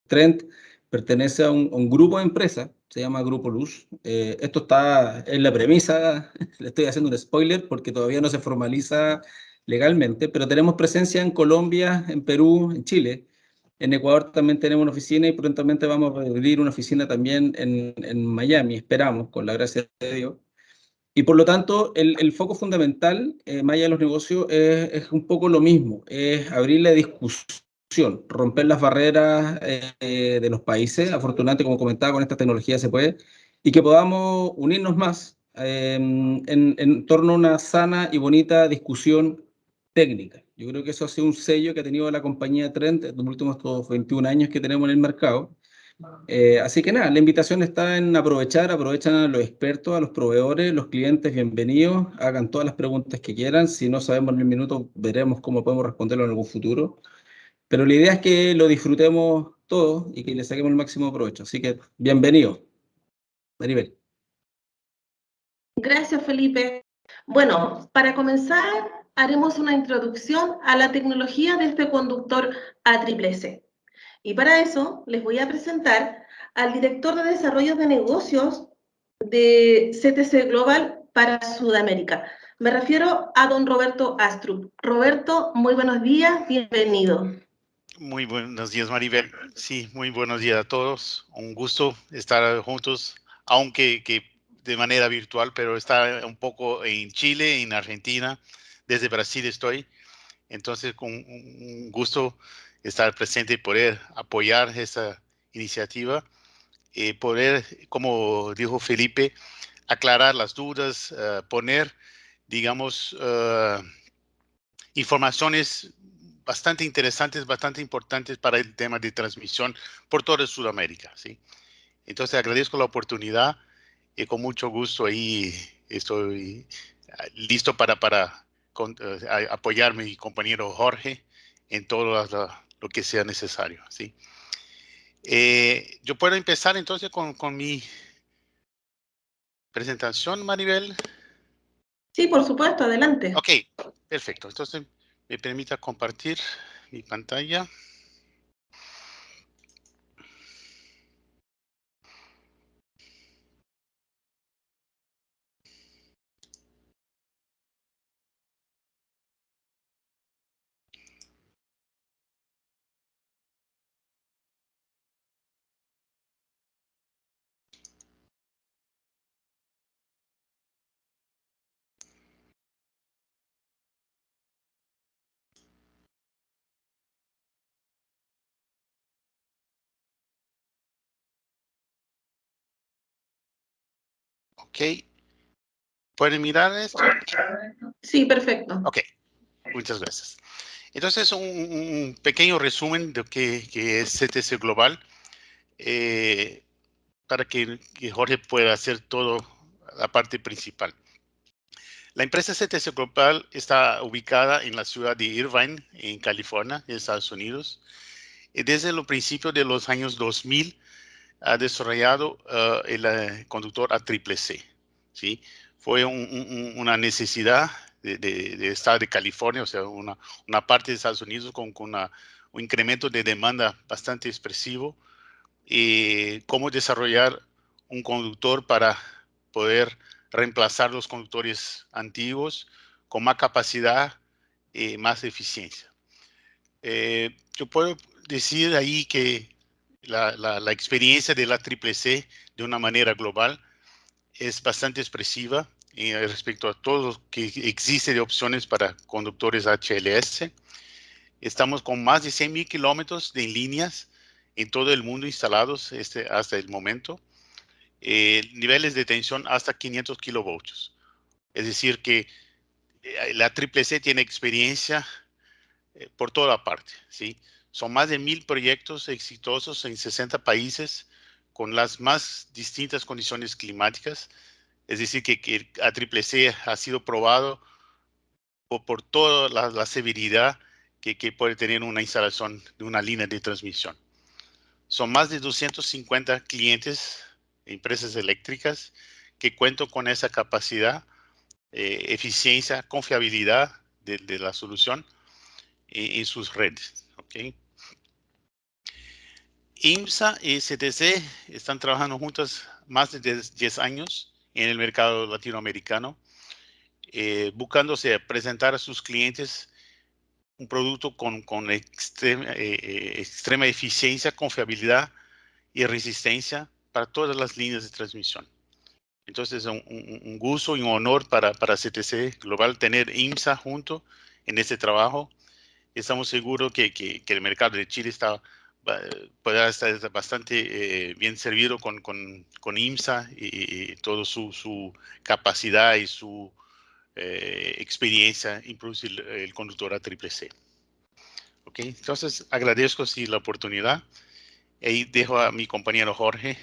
Trend pertenece a un grupo de empresas, se llama Grupo Luz. Esto está en la premisa, le estoy haciendo un spoiler porque todavía no se formaliza legalmente, pero tenemos presencia en Colombia, en Perú, en Chile. En Ecuador también tenemos una oficina y prontamente vamos a abrir una oficina también en Miami, esperamos, con la gracia de Dios. Y por lo tanto, el foco fundamental, más allá de los negocios, es un poco lo mismo, es abrir la discusión, romper las barreras de los países. Afortunadamente, como comentaba, con esta tecnología se puede, y que podamos unirnos más en torno a una sana y bonita discusión técnica. Yo creo que eso ha sido un sello que ha tenido la compañía Trend en los últimos 21 años que tenemos en el mercado. Así que nada, la invitación está en aprovechen a los expertos, a los proveedores, los clientes, bienvenidos, hagan todas las preguntas que quieran. Si no sabemos en el minuto, veremos cómo podemos responderlo en algún futuro. Pero la idea es que lo disfrutemos todos y que le saquemos el máximo provecho. Así que bienvenido, Maribel. Gracias, Felipe. Bueno, para comenzar, haremos una introducción a la tecnología de este conductor ACCC. Y para eso les voy a presentar al director de desarrollo de negocios de CTC Global para Sudamérica. Me refiero a don Roberto Astrup. Roberto, muy buenos días, bienvenido. Muy buenos días, Maribel. Sí, muy buenos días a todos. Un gusto estar juntos, aunque de manera virtual, pero estar un poco en Chile, en Argentina. Desde Brasil estoy. Entonces, con un gusto estar presente y poder apoyar esta iniciativa. Poder, como dijo Felipe, aclarar las dudas, poner, digamos, informaciones bastante interesantes, bastante importantes para el tema de transmisión por toda Sudamérica, ¿sí? Entonces agradezco la oportunidad y con mucho gusto ahí estoy listo para apoyar a mi compañero Jorge en todo lo que sea necesario, ¿sí? Yo puedo empezar entonces con mi presentación, Maribel. Sí, por supuesto, adelante. Ok, perfecto. Entonces me permita compartir mi pantalla. Ok. ¿Pueden mirar esto? Sí, perfecto. Ok, muchas gracias. Entonces, un pequeño resumen de que es CTC Global, para que Jorge pueda hacer todo la parte principal. La empresa CTC Global está ubicada en la ciudad de Irvine, en California, en Estados Unidos. Y desde los principios de los años 2000 ha desarrollado el conductor ACCC, ¿sí? Fue una necesidad de Estado de California, o sea, una parte de Estados Unidos con un incremento de demanda bastante expresivo, y cómo desarrollar un conductor para poder reemplazar los conductores antiguos con más capacidad y más eficiencia. Yo puedo decir ahí que la experiencia de la ACCC de una manera global es bastante expresiva respecto a todo lo que existe de opciones para conductores HLS. Estamos con más de 100,000 kilómetros de líneas en todo el mundo instalados hasta el momento. Niveles de tensión hasta 500 kilovoltios. Es decir que la ACCC tiene experiencia por toda parte, ¿sí? Son más de 1,000 proyectos exitosos en 60 países con las más distintas condiciones climáticas. Es decir, que ACCC ha sido probado por toda la severidad que puede tener una instalación de una línea de transmisión. Son más de 250 clientes, empresas eléctricas, que cuentan con esa capacidad, eficiencia, confiabilidad de la solución en sus redes, ¿ok? IMSA y CTC están trabajando juntas más de 10 años en el mercado latinoamericano, buscándose presentar a sus clientes un producto con extrema eficiencia, confiabilidad y resistencia para todas las líneas de transmisión. Entonces, es un gusto y un honor para CTC Global tener IMSA junto en este trabajo. Estamos seguros que el mercado de Chile podrá estar bastante bien servido con IMSA y toda su capacidad y su experiencia en producir el conductor ACCC. Ok, entonces agradezco la oportunidad y dejo a mi compañero Jorge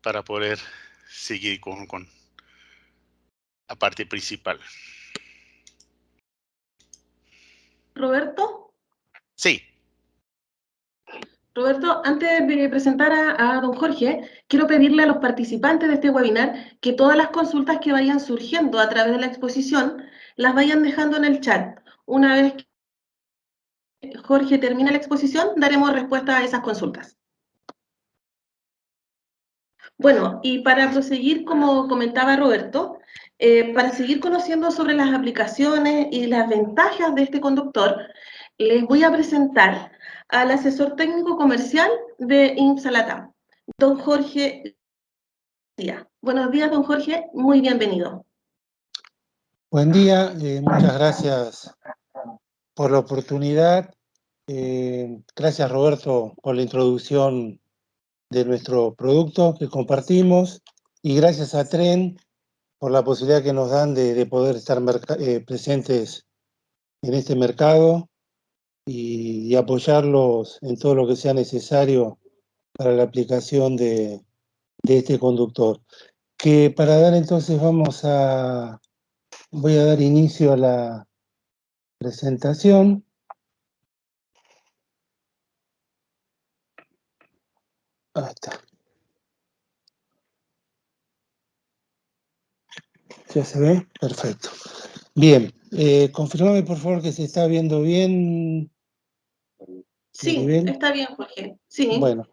para poder seguir con la parte principal. Roberto. Sí. Roberto, antes de presentar a don Jorge, quiero pedirle a los participantes de este webinar que todas las consultas que vayan surgiendo a través de la exposición las vayan dejando en el chat. Una vez que Jorge termine la exposición, daremos respuesta a esas consultas. Bueno, y para proseguir, como comentaba Roberto, para seguir conociendo sobre las aplicaciones y las ventajas de este conductor, les voy a presentar al asesor técnico comercial de IMSA Latam, don Jorge García. Buenos días, don Jorge, muy bienvenido. Buen día, muchas gracias por la oportunidad. Gracias, Roberto, por la introducción de nuestro producto que compartimos, y gracias a Tren por la posibilidad que nos dan de poder estar presentes en este mercado y apoyarlos en todo lo que sea necesario para la aplicación de este conductor. Que para dar entonces voy a dar inicio a la presentación. Ahí está. ¿Ya se ve? Perfecto. Bien, confirmame por favor que se está viendo bien. Sí, nivel. está bien, Jorge. Sí. Bueno,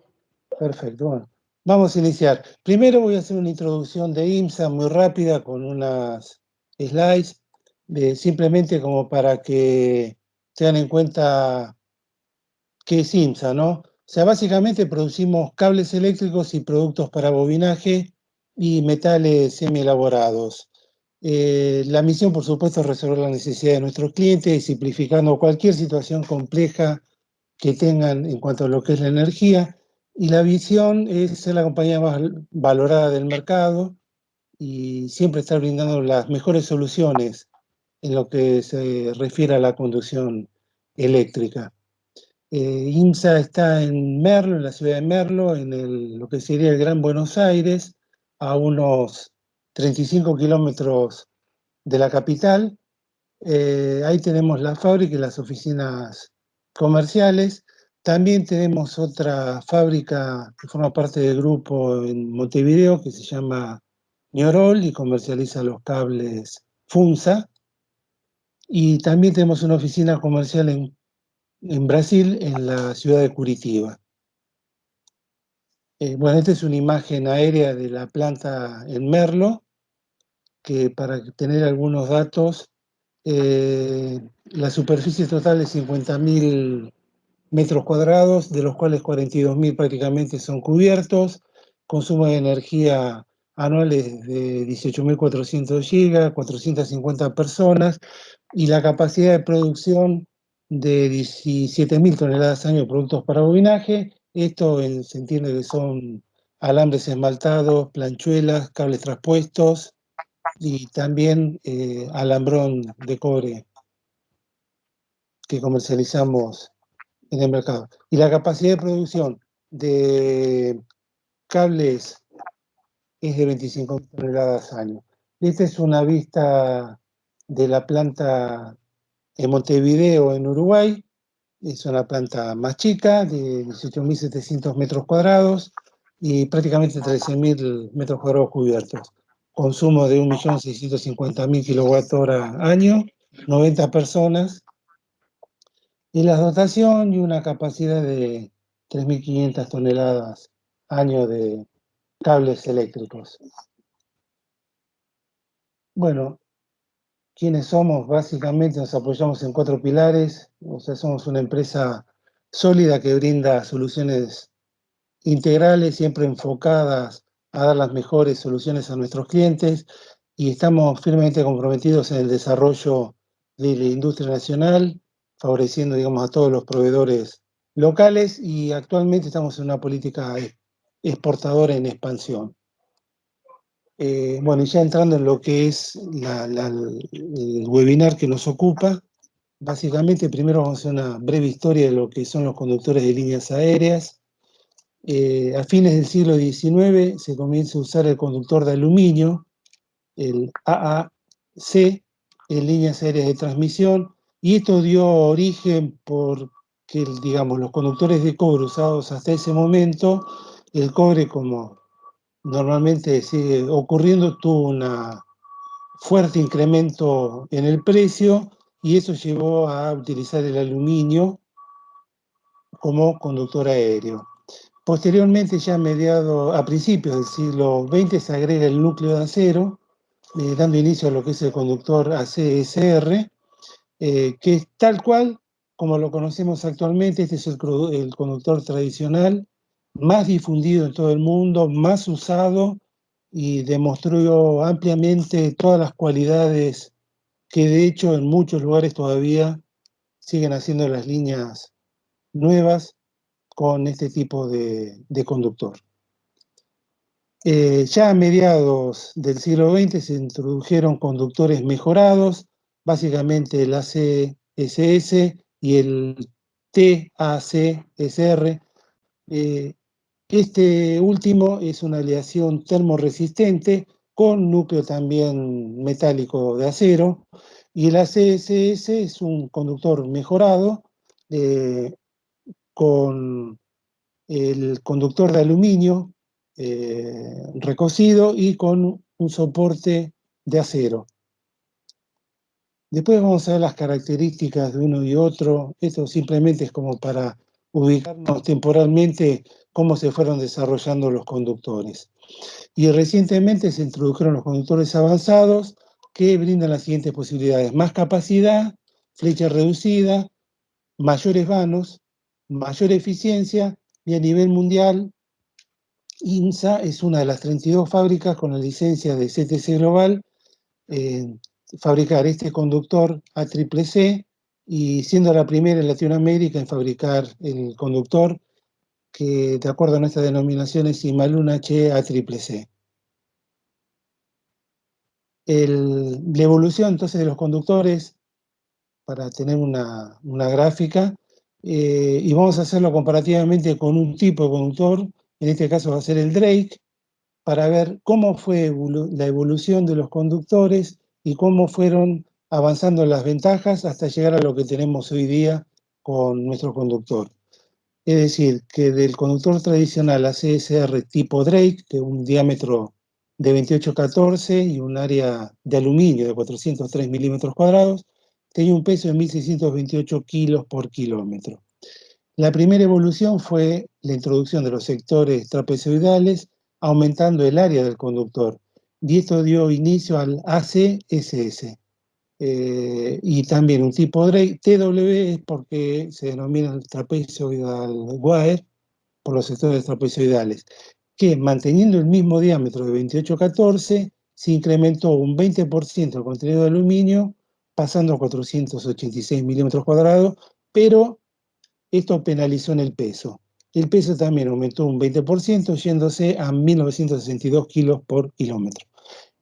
perfecto. Bueno, vamos a iniciar. Primero voy a hacer una introducción de IMSA muy rápida con unas slides, simplemente como para que tengan en cuenta qué es IMSA, ¿no? O sea, básicamente producimos cables eléctricos y productos para bobinaje y metales semi-elaborados. La misión, por supuesto, es resolver las necesidades de nuestros clientes, simplificando cualquier situación compleja que tengan en cuanto a lo que es la energía. Y la visión es ser la compañía más valorada del mercado y siempre estar brindando las mejores soluciones en lo que se refiere a la conducción eléctrica. IMSA está en Merlo, en la ciudad de Merlo, en lo que sería el Gran Buenos Aires, a unos 35 kilómetros de la capital. Ahí tenemos la fábrica y las oficinas comerciales. También tenemos otra fábrica que forma parte del grupo en Montevideo, que se llama Ñorol y comercializa los cables FUNSA. Y también tenemos una oficina comercial en Brasil, en la ciudad de Curitiba. Bueno, esta es una imagen aérea de la planta en Merlo, que para tener algunos datos, la superficie total es 50.000 metros cuadrados, de los cuales 42.000 prácticamente son cubiertos, consumo de energía anual es de 18.400 gigas, 450 personas, y la capacidad de producción de 17.000 toneladas año de productos para bobinaje. Esto se entiende que son alambres esmaltados, planchuelas, cables traspuestos y también alambrón de cobre que comercializamos en el mercado. Y la capacidad de producción de cables es de 25 toneladas año. Esta es una vista de la planta en Montevideo, en Uruguay. Es una planta más chica, de 18.700 metros cuadrados y prácticamente 13.000 metros cuadrados cubiertos. Consumo de 1.650.000 kWh año, 90 personas. Y la dotación y una capacidad de 3.500 toneladas año de cables eléctricos. Bueno, ¿quiénes somos? Básicamente nos apoyamos en 4 pilares, o sea, somos una empresa sólida que brinda soluciones integrales, siempre enfocadas a dar las mejores soluciones a nuestros clientes, y estamos firmemente comprometidos en el desarrollo de la industria nacional, favoreciendo, digamos, a todos los proveedores locales, y actualmente estamos en una política exportadora en expansión. Bueno, y ya entrando en lo que es el webinar que nos ocupa, básicamente primero vamos a hacer una breve historia de lo que son los conductores de líneas aéreas. A fines del siglo XIX se comienza a usar el conductor de aluminio, el AAC, en líneas aéreas de transmisión, y esto dio origen porque, digamos, los conductores de cobre usados hasta ese momento, el cobre, como normalmente sigue ocurriendo, tuvo un fuerte incremento en el precio, y eso llevó a utilizar el aluminio como conductor aéreo. Posteriormente, ya a principios del siglo XX, se agrega el núcleo de acero, dando inicio a lo que es el conductor ACSR, que es tal cual como lo conocemos actualmente. Este es el conductor tradicional, más difundido en todo el mundo, más usado, y demostró ampliamente todas las cualidades que de hecho en muchos lugares todavía siguen haciendo las líneas nuevas con este tipo de conductor. Ya a mediados del siglo XX se introdujeron conductores mejorados, básicamente el ACSS y el TACSR. Este último es una aleación termorresistente con núcleo también metálico de acero, y el ACSS es un conductor mejorado con el conductor de aluminio recocido y con un soporte de acero. Después vamos a ver las características de uno y otro. Esto simplemente es como para ubicarnos temporalmente cómo se fueron desarrollando los conductores. Y recientemente se introdujeron los conductores avanzados, que brindan las siguientes posibilidades: más capacidad, flecha reducida, mayores vanos, mayor eficiencia, y a nivel mundial IMSA es una de las 32 fábricas con la licencia de CTC Global fabricar este conductor ACCC, y siendo la primera en Latinoamérica en fabricar el conductor que, de acuerdo a nuestra denominación, es Imalun HE ACCC. La evolución entonces de los conductores, para tener una gráfica, y vamos a hacerlo comparativamente con un tipo de conductor, en este caso va a ser el Drake, para ver cómo fue la evolución de los conductores y cómo fueron avanzando las ventajas hasta llegar a lo que tenemos hoy día con nuestro conductor. Es decir, que del conductor tradicional ACSR tipo Drake, de un diámetro de 28-14 y un área de aluminio de 403 milímetros cuadrados, tenía un peso de 1.628 kilos por kilómetro. La primera evolución fue la introducción de los sectores trapezoidales, aumentando el área del conductor, y esto dio inicio al ACSS. Y también un tipo Drake, TW, es porque se denomina el trapezoidal wire por los sectores trapezoidales, que manteniendo el mismo diámetro de 28-14, se incrementó un 20% el contenido de aluminio, pasando a 486 milímetros cuadrados, pero esto penalizó en el peso. El peso también aumentó un 20%, yéndose a 1.962 kilos por kilómetro.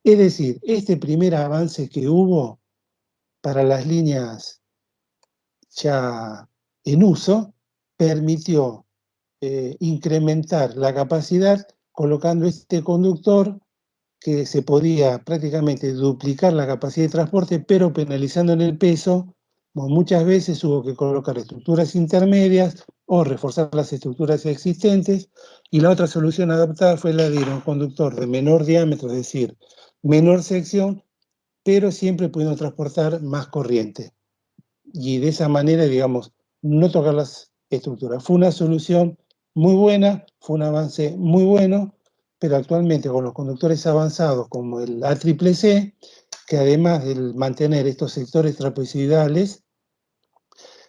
Es decir, este primer avance que hubo para las líneas ya en uso permitió incrementar la capacidad, colocando este conductor que se podía prácticamente duplicar la capacidad de transporte, pero penalizando en el peso. Muchas veces hubo que colocar estructuras intermedias o reforzar las estructuras existentes, y la otra solución adaptada fue la de ir a un conductor de menor diámetro, es decir, menor sección, pero siempre pudiendo transportar más corriente. Y de esa manera, digamos, no tocar las estructuras. Fue una solución muy buena, fue un avance muy bueno, pero actualmente con los conductores avanzados como el ACCC, que además de mantener estos sectores trapezoidales,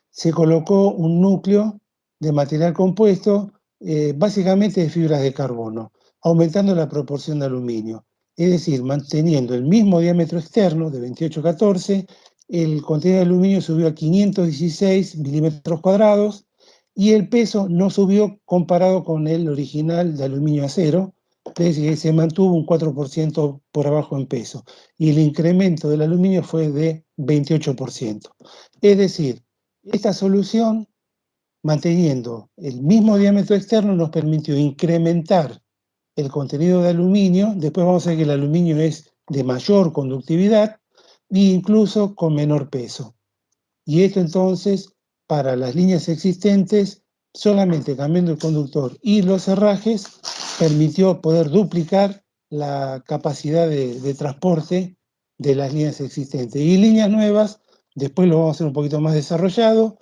se colocó un núcleo de material compuesto, básicamente de fibras de carbono, aumentando la proporción de aluminio. Es decir, manteniendo el mismo diámetro externo de 28,14, el contenido de aluminio subió a 516 milímetros cuadrados y el peso no subió comparado con el original de aluminio acero, es decir, se mantuvo un 4% por abajo en peso y el incremento del aluminio fue de 28%. Es decir, esta solución, manteniendo el mismo diámetro externo, nos permitió incrementar el contenido de aluminio. Después vamos a ver que el aluminio es de mayor conductividad e incluso con menor peso. Y esto entonces, para las líneas existentes, solamente cambiando el conductor y los herrajes, permitió poder duplicar la capacidad de transporte de las líneas existentes. Y líneas nuevas, después lo vamos a hacer un poquito más desarrollado,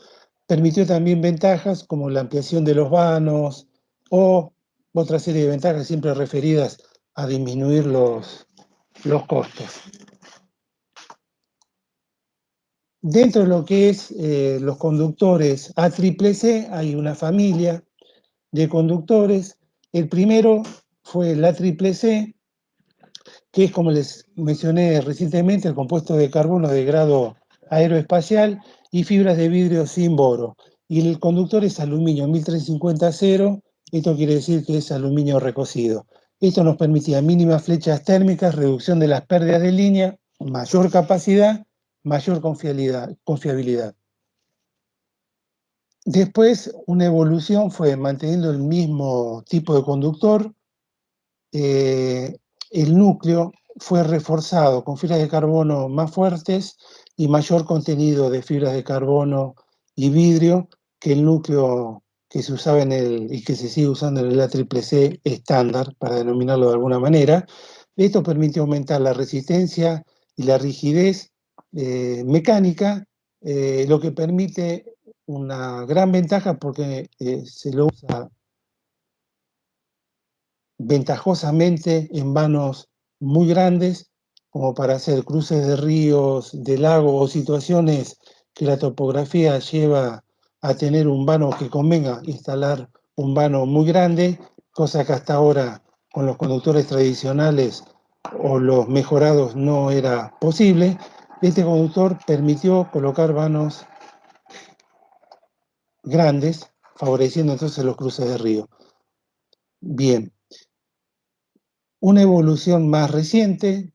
permitió también ventajas como la ampliación de los vanos o otra serie de ventajas siempre referidas a disminuir los costos. Dentro de lo que es los conductores ACCC hay una familia de conductores. El primero fue el ACCC, que es, como les mencioné recientemente, el compuesto de carbono de grado aeroespacial y fibras de vidrio sin boro. Y el conductor es aluminio 1350-0, esto quiere decir que es aluminio recocido. Esto nos permitía mínimas flechas térmicas, reducción de las pérdidas de línea, mayor capacidad, mayor confiabilidad. Después, una evolución fue manteniendo el mismo tipo de conductor, el núcleo fue reforzado con fibras de carbono más fuertes y mayor contenido de fibras de carbono y vidrio que el núcleo que se usaba y que se sigue usando en el ACCC estándar, para denominarlo de alguna manera. Esto permite aumentar la resistencia y la rigidez mecánica, lo que permite una gran ventaja porque se lo usa ventajosamente en vanos muy grandes, como para hacer cruces de ríos, de lagos o situaciones que la topografía lleva a tener un vano que convenga instalar un vano muy grande, cosa que hasta ahora con los conductores tradicionales o los mejorados no era posible. Este conductor permitió colocar vanos grandes, favoreciendo entonces los cruces de río. Bien, una evolución más reciente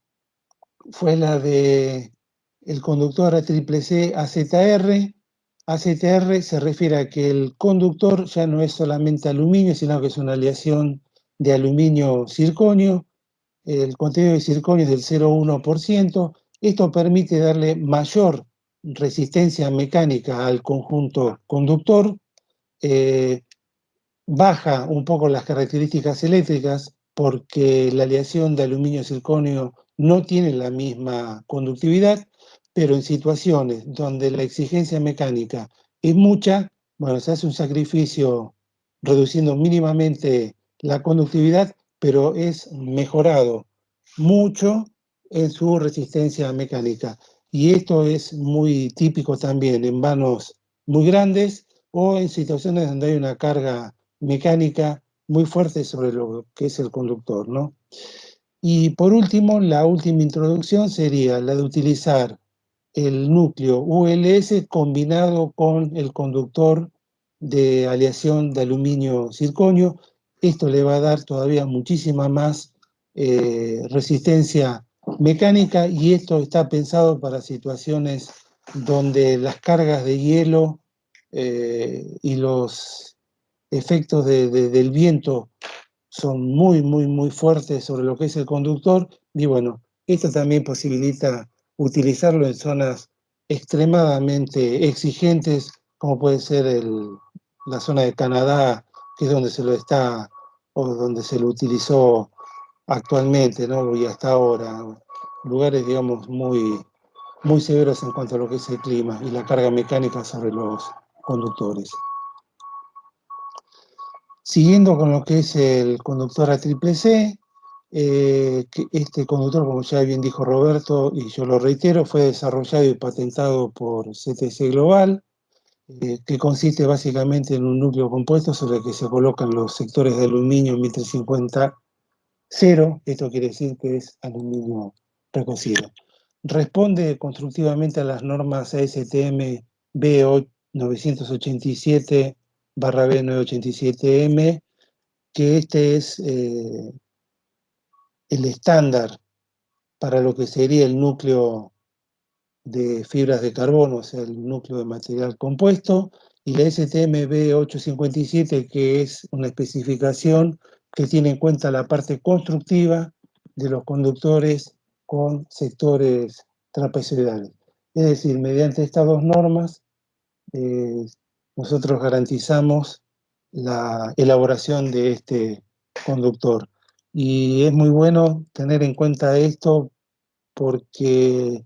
fue la de el conductor ACCC AZR. AZR se refiere a que el conductor ya no es solamente aluminio, sino que es una aleación de aluminio-circonio. El contenido de circonio es del 0,1%. Esto permite darle mayor resistencia mecánica al conjunto conductor, baja un poco las características eléctricas porque la aleación de aluminio-circonio no tiene la misma conductividad, pero en situaciones donde la exigencia mecánica es mucha, bueno, se hace un sacrificio reduciendo mínimamente la conductividad, pero es mejorado mucho en su resistencia mecánica. Y esto es muy típico también en vanos muy grandes o en situaciones donde hay una carga mecánica muy fuerte sobre lo que es el conductor, ¿no? Y por último, la última introducción sería la de utilizar el núcleo ULS combinado con el conductor de aleación de aluminio-circonio. Esto le va a dar todavía muchísima más resistencia mecánica y esto está pensado para situaciones donde las cargas de hielo y los efectos del viento son muy fuertes sobre lo que es el conductor y bueno, esto también posibilita utilizarlo en zonas extremadamente exigentes como puede ser la zona de Canadá, que es donde se lo está o donde se lo utilizó actualmente, ¿no? Y hasta ahora, lugares digamos muy severos en cuanto a lo que es el clima y la carga mecánica sobre los conductores. Siguiendo con lo que es el conductor ACCC, que este conductor, como ya bien dijo Roberto, y yo lo reitero, fue desarrollado y patentado por CTC Global, que consiste básicamente en un núcleo compuesto sobre el que se colocan los sectores de aluminio 1350 0, esto quiere decir que es aluminio recocido. Responde constructivamente a las normas ASTM B987/B987M, que este es el estándar para lo que sería el núcleo de fibras de carbono, o sea, el núcleo de material compuesto, y la STM B857, que es una especificación que tiene en cuenta la parte constructiva de los conductores con sectores trapezoidales. Es decir, mediante estas dos normas, nosotros garantizamos la elaboración de este conductor. Y es muy bueno tener en cuenta esto porque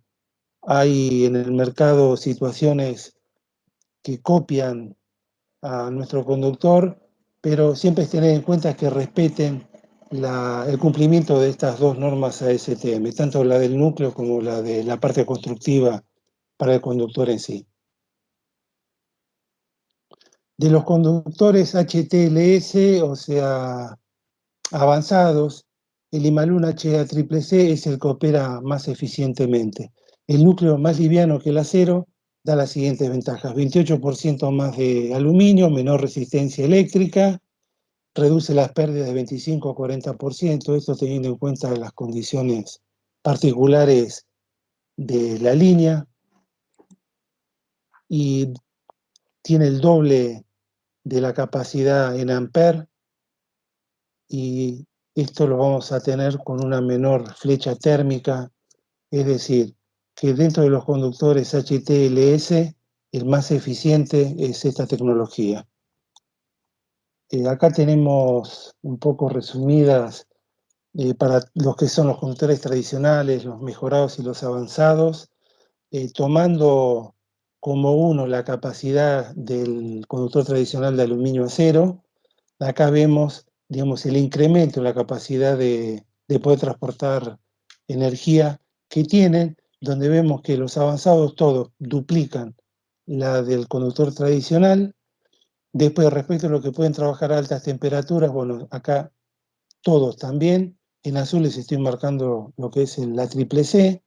hay en el mercado situaciones que copian a nuestro conductor, pero siempre es tener en cuenta que respeten el cumplimiento de estas dos normas ASTM, tanto la del núcleo como la de la parte constructiva para el conductor en sí. De los conductores HTLS, o sea, avanzados, el Imalun HACCC es el que opera más eficientemente. El núcleo más liviano que el acero da las siguientes ventajas: 28% más de aluminio, menor resistencia eléctrica, reduce las pérdidas de 25 a 40%, esto teniendo en cuenta las condiciones particulares de la línea, y tiene el doble de la capacidad en amper, y esto lo vamos a tener con una menor flecha térmica, es decir, que dentro de los conductores HTLS el más eficiente es esta tecnología. Acá tenemos un poco resumidas para los que son los conductores tradicionales, los mejorados y los avanzados, tomando como uno la capacidad del conductor tradicional de aluminio-acero. Acá vemos, digamos, el incremento en la capacidad de poder transportar energía que tienen, donde vemos que los avanzados todos duplican la del conductor tradicional. Después, respecto a lo que pueden trabajar a altas temperaturas, bueno, acá todos también. En azul les estoy marcando lo que es la ACCC.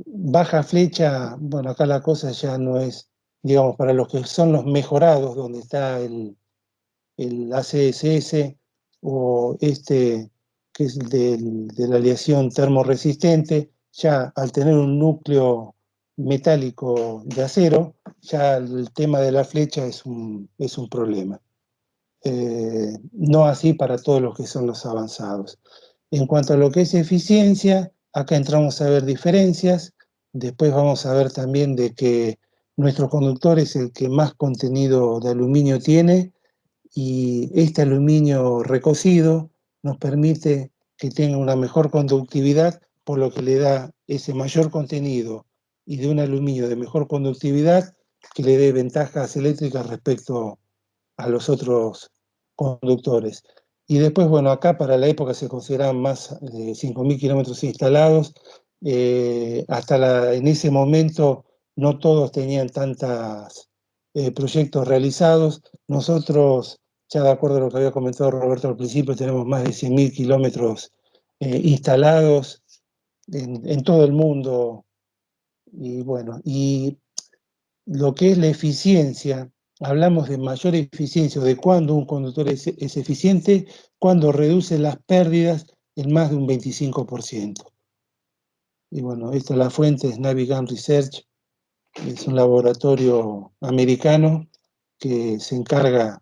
Baja flecha, bueno, acá la cosa ya no es, digamos, para los que son los mejorados, donde está el ACSS o este que es de la aleación termorresistente, ya al tener un núcleo metálico de acero, ya el tema de la flecha es un problema. No así para todos los que son los avanzados. En cuanto a lo que es eficiencia, acá entramos a ver diferencias. Después vamos a ver también de que nuestro conductor es el que más contenido de aluminio tiene, y este aluminio recocido nos permite que tenga una mejor conductividad, por lo que le da ese mayor contenido y de un aluminio de mejor conductividad que le dé ventajas eléctricas respecto a los otros conductores. Y después, bueno, acá para la época se consideraban más de 5.000 kilómetros instalados. En ese momento no todos tenían tantos proyectos realizados. Nosotros, ya de acuerdo a lo que había comentado Roberto al principio, tenemos más de 100.000 kilómetros instalados en todo el mundo. Y bueno, y lo que es la eficiencia, hablamos de mayor eficiencia, o de cuando un conductor es eficiente, cuando reduce las pérdidas en más de un 25%. Y bueno, esta es la fuente, es Navigam Research, es un laboratorio americano que se encarga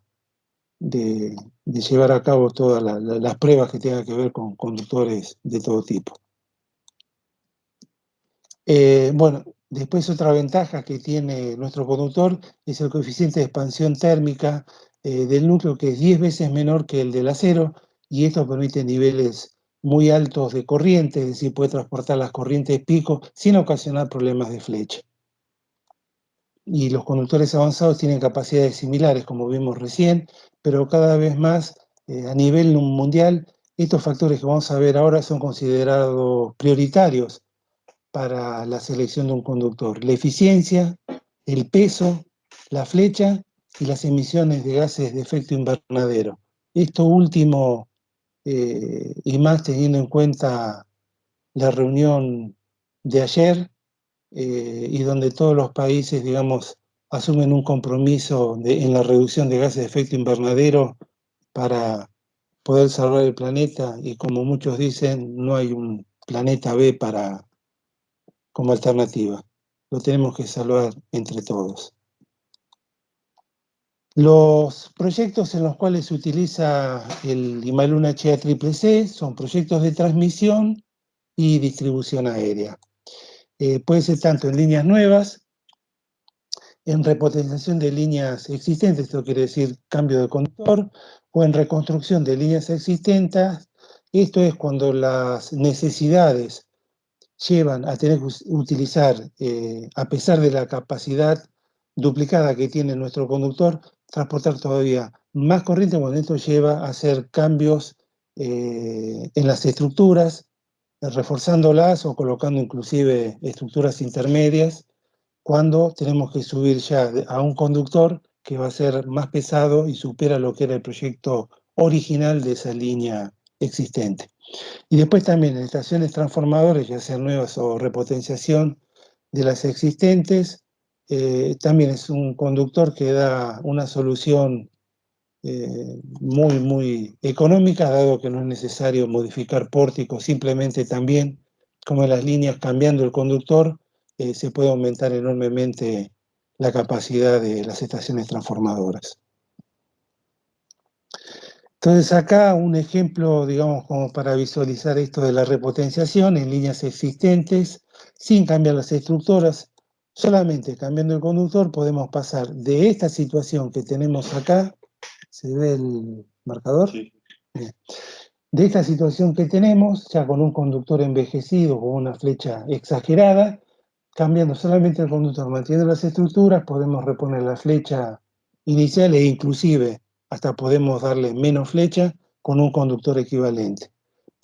de llevar a cabo todas las pruebas que tengan que ver con conductores de todo tipo. Bueno, después otra ventaja que tiene nuestro conductor es el coeficiente de expansión térmica del núcleo, que es 10 veces menor que el del acero, y esto permite niveles muy altos de corriente, es decir, puede transportar las corrientes pico sin ocasionar problemas de flecha. y los conductores avanzados tienen capacidades similares, como vimos recién, pero cada vez más a nivel mundial, estos factores que vamos a ver ahora son considerados prioritarios para la selección de un conductor. La eficiencia, el peso, la flecha y las emisiones de gases de efecto invernadero. Esto último, y más teniendo en cuenta la reunión de ayer, y donde todos los países, digamos, asumen un compromiso en la reducción de gases de efecto invernadero para poder salvar el planeta, y como muchos dicen, no hay un planeta B como alternativa. Lo tenemos que salvar entre todos. Los proyectos en los cuales se utiliza el Imaluna HA CCC son proyectos de transmisión y distribución aérea. Puede ser tanto en líneas nuevas, en repotenciación de líneas existentes, esto quiere decir cambio de conductor, o en reconstrucción de líneas existentes. Esto es cuando las necesidades llevan a tener que utilizar, a pesar de la capacidad duplicada que tiene nuestro conductor, transportar todavía más corriente, cuando esto lleva a hacer cambios en las estructuras, reforzándolas o colocando inclusive estructuras intermedias, cuando tenemos que subir ya a un conductor que va a ser más pesado y supera lo que era el proyecto original de esa línea existente. Y después también en estaciones transformadoras, ya sean nuevas o repotenciación de las existentes, también es un conductor que da una solución muy económica, dado que no es necesario modificar pórticos, simplemente también, como en las líneas, cambiando el conductor, se puede aumentar enormemente la capacidad de las estaciones transformadoras. Entonces acá un ejemplo, digamos, como para visualizar esto de la repotenciación en líneas existentes, sin cambiar las estructuras, solamente cambiando el conductor podemos pasar de esta situación que tenemos acá. ¿Se ve el marcador? Sí. Bien. De esta situación que tenemos, ya con un conductor envejecido o una flecha exagerada, cambiando solamente el conductor, manteniendo las estructuras, podemos reponer la flecha inicial e inclusive hasta podemos darle menos flecha con un conductor equivalente.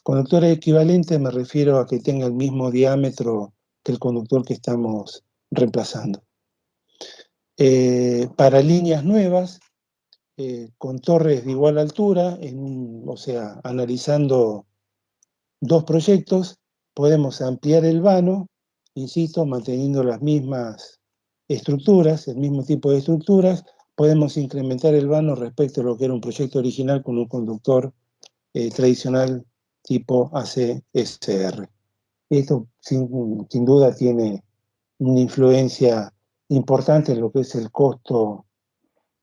Conductor equivalente me refiero a que tenga el mismo diámetro que el conductor que estamos reemplazando. Para líneas nuevas, con torres de igual altura, o sea, analizando dos proyectos, podemos ampliar el vano, insisto, manteniendo las mismas estructuras, el mismo tipo de estructuras. Podemos incrementar el vano respecto a lo que era un proyecto original con un conductor tradicional tipo ACSR. Esto sin duda tiene una influencia importante en lo que es el costo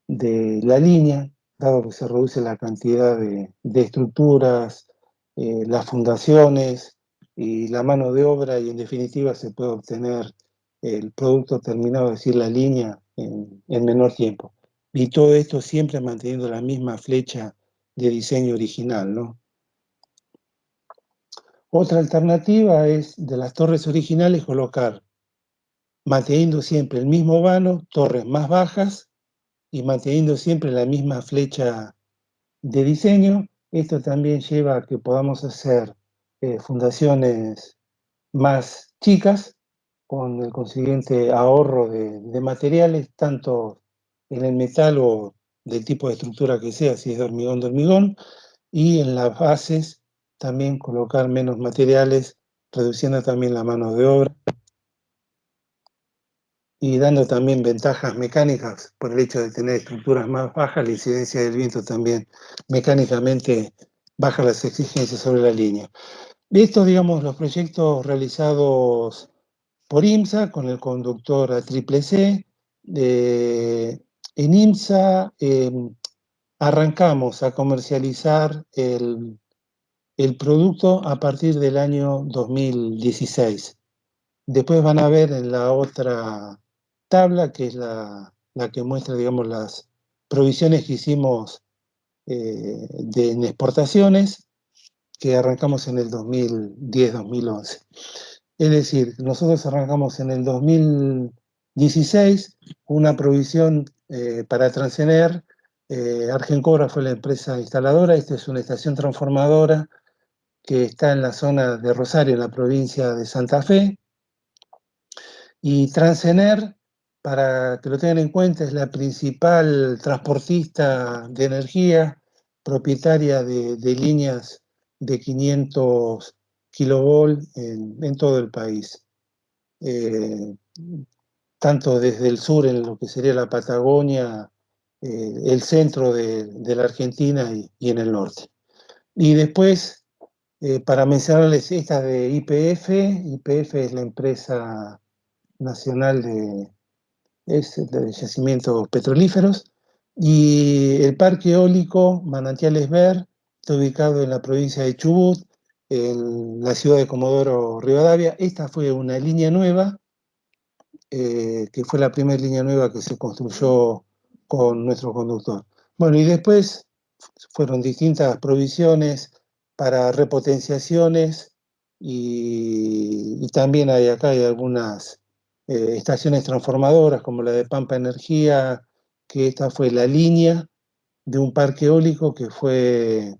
de la línea, dado que se reduce la cantidad de estructuras, las fundaciones y la mano de obra, y en definitiva se puede obtener el producto terminado, es decir, la línea, en menor tiempo. Y todo esto siempre manteniendo la misma flecha de diseño original, ¿no? Otra alternativa es de las torres originales colocar, manteniendo siempre el mismo vano, torres más bajas y manteniendo siempre la misma flecha de diseño. Esto también lleva a que podamos hacer fundaciones más chicas, con el consiguiente ahorro de materiales, tanto en el metal o del tipo de estructura que sea, si es de hormigón, y en las bases también colocar menos materiales, reduciendo también la mano de obra y dando también ventajas mecánicas por el hecho de tener estructuras más bajas. La incidencia del viento también mecánicamente baja las exigencias sobre la línea. Estos, digamos, los proyectos realizados por IMSA con el conductor CCC. En IMSA arrancamos a comercializar el producto a partir del año 2016. Después van a ver en la otra tabla, que es la que muestra, digamos, las provisiones que hicimos en exportaciones, que arrancamos en el 2010-2011. Es decir, nosotros arrancamos en el 2010 16, una provisión para Transener. Argencobra fue la empresa instaladora. Esta es una estación transformadora que está en la zona de Rosario, en la provincia de Santa Fe. Y Transener, para que lo tengan en cuenta, es la principal transportista de energía, propietaria de líneas de 500 kilovolt en todo el país. Tanto desde el sur, en lo que sería la Patagonia, el centro de la Argentina y en el norte. Y después, para mencionarles esta de YPF. YPF es la empresa nacional de yacimientos petrolíferos, y el parque eólico Manantiales Ver está ubicado en la provincia de Chubut, en la ciudad de Comodoro Rivadavia. Esta fue una línea nueva, que fue la primera línea nueva que se construyó con nuestro conductor. Bueno, y después fueron distintas provisiones para repotenciaciones, y también acá hay algunas estaciones transformadoras como la de Pampa Energía, que esta fue la línea de un parque eólico que fue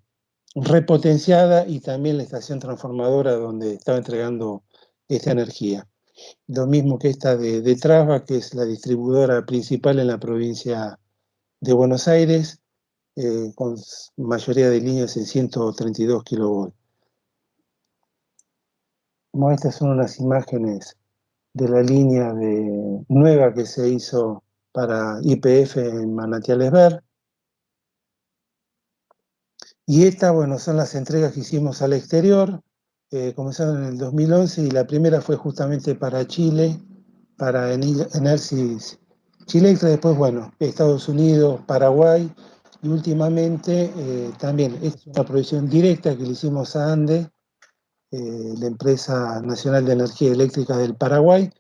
repotenciada, y también la estación transformadora donde estaba entregando esta energía. Lo mismo que esta de Traba, que es la distribuidora principal en la provincia de Buenos Aires, con mayoría de líneas en 132 kilovolts. Bueno, estas son unas imágenes de la línea nueva que se hizo para YPF en Manantiales Ver. Y estas, bueno, son las entregas que hicimos al exterior. Comenzaron en el 2011 y la primera fue justamente para Chile, para Enersys Chile, después, bueno, Estados Unidos, Paraguay, y últimamente también es una provisión directa que le hicimos a ANDE, la empresa nacional de energía eléctrica del Paraguay,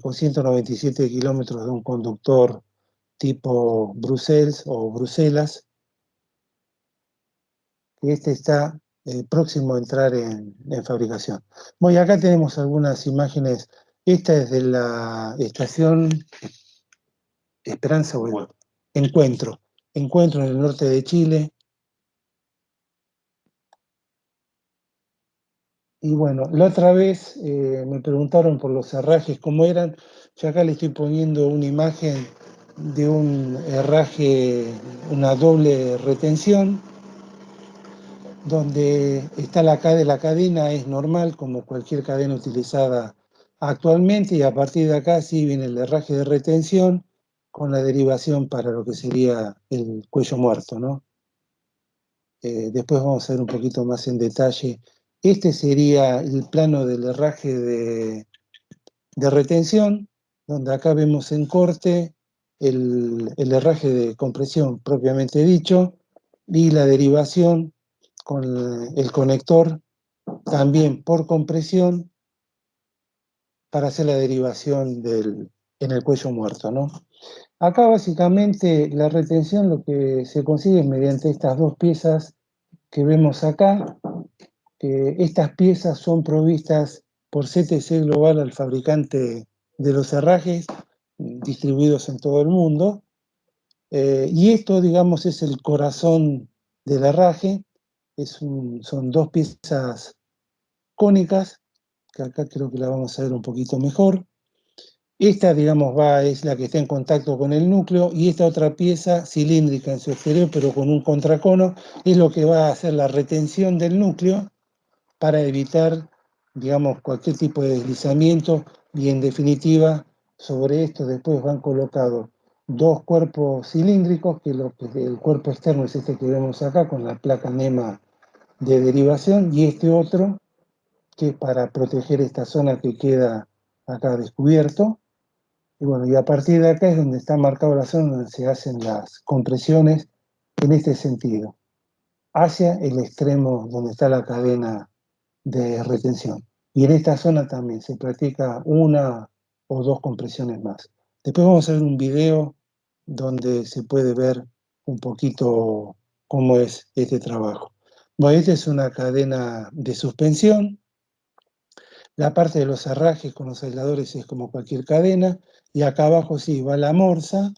con 197 kilómetros de un conductor tipo Bruselas, que este está próximo a entrar en fabricación. Bueno, y acá tenemos algunas imágenes. Esta es de la estación Esperanza, bueno, Encuentro en el norte de Chile. Y bueno, la otra vez me preguntaron por los herrajes, cómo eran. Yo acá le estoy poniendo una imagen de un herraje, una doble retención, donde está la cadena, es normal, como cualquier cadena utilizada actualmente, y a partir de acá sí viene el herraje de retención con la derivación para lo que sería el cuello muerto, ¿no? Después vamos a ver un poquito más en detalle. Este sería el plano del herraje de retención, donde acá vemos en corte el herraje de compresión propiamente dicho, y la derivación con el conector también por compresión para hacer la derivación en el cuello muerto, ¿no? Acá básicamente la retención lo que se consigue es mediante estas dos piezas que vemos acá. Estas piezas son provistas por CTC Global, al fabricante de los herrajes, distribuidos en todo el mundo. Y esto, digamos, es el corazón del herraje. Son dos piezas cónicas, que acá creo que la vamos a ver un poquito mejor. Esta, digamos, es la que está en contacto con el núcleo, y esta otra pieza cilíndrica en su exterior, pero con un contracono, es lo que va a hacer la retención del núcleo para evitar, digamos, cualquier tipo de deslizamiento. Y en definitiva, sobre esto después van colocados dos cuerpos cilíndricos, que el cuerpo externo es este que vemos acá, con la placa NEMA de derivación, y este otro, que es para proteger esta zona que queda acá descubierto. Y bueno, y a partir de acá es donde está marcada la zona donde se hacen las compresiones en este sentido, hacia el extremo donde está la cadena de retención. Y en esta zona también se practica una o dos compresiones más. Después vamos a ver un video donde se puede ver un poquito cómo es este trabajo. Bueno, esta es una cadena de suspensión. La parte de los herrajes con los aisladores es como cualquier cadena, y acá abajo sí va la morsa,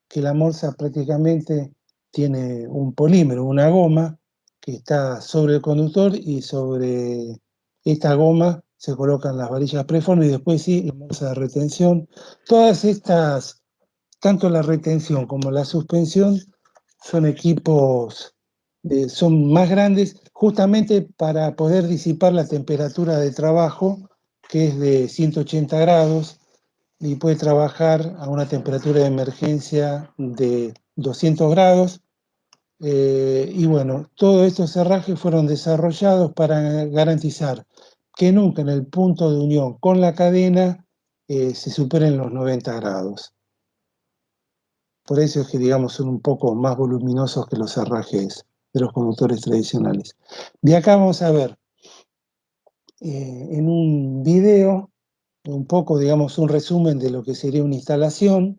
que la morsa prácticamente tiene un polímero, una goma, que está sobre el conductor, y sobre esta goma se colocan las varillas preform y después sí, la morsa de retención. Todas estas, tanto la retención como la suspensión, son equipos, son más grandes justamente para poder disipar la temperatura de trabajo, que es de 180 grados, y puede trabajar a una temperatura de emergencia de 200 grados. Y bueno, todos estos herrajes fueron desarrollados para garantizar que nunca en el punto de unión con la cadena se superen los 90 grados. Por eso es que, digamos, son un poco más voluminosos que los herrajes de los conductores tradicionales. De acá vamos a ver en un video un poco, digamos, un resumen de lo que sería una instalación.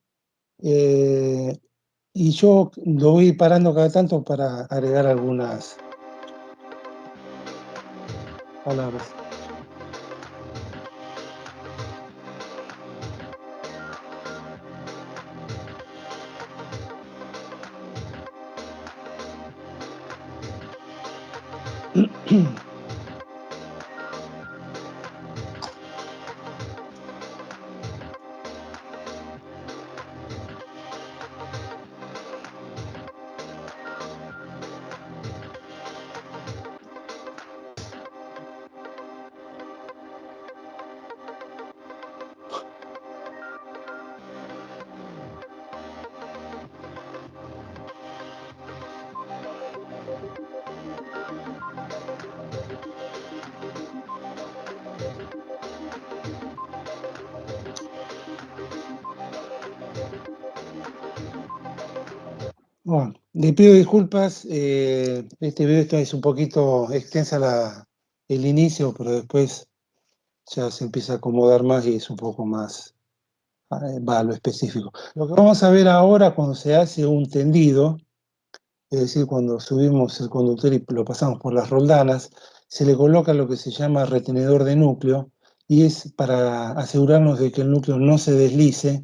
Y yo lo voy parando cada tanto para agregar algunas palabras. Bueno, le pido disculpas, este video es un poquito extensa el inicio, pero después ya se empieza a acomodar más y es un poco más, va a lo específico. Lo que vamos a ver ahora, cuando se hace un tendido, es decir, cuando subimos el conductor y lo pasamos por las roldanas, se le coloca lo que se llama retenedor de núcleo, y es para asegurarnos de que el núcleo no se deslice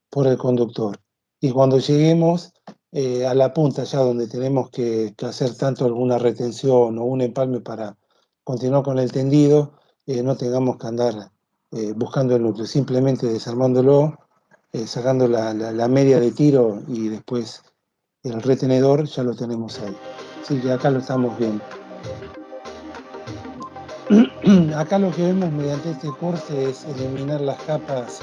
por el conductor. Y cuando lleguemos a la punta, ya donde tenemos que hacer tanto alguna retención o un empalme para continuar con el tendido, no tengamos que andar buscando el núcleo, simplemente desarmándolo, sacando la media de tiro, y después el retenedor ya lo tenemos ahí. Así que acá lo estamos viendo. Acá lo que vemos mediante este corte es eliminar las capas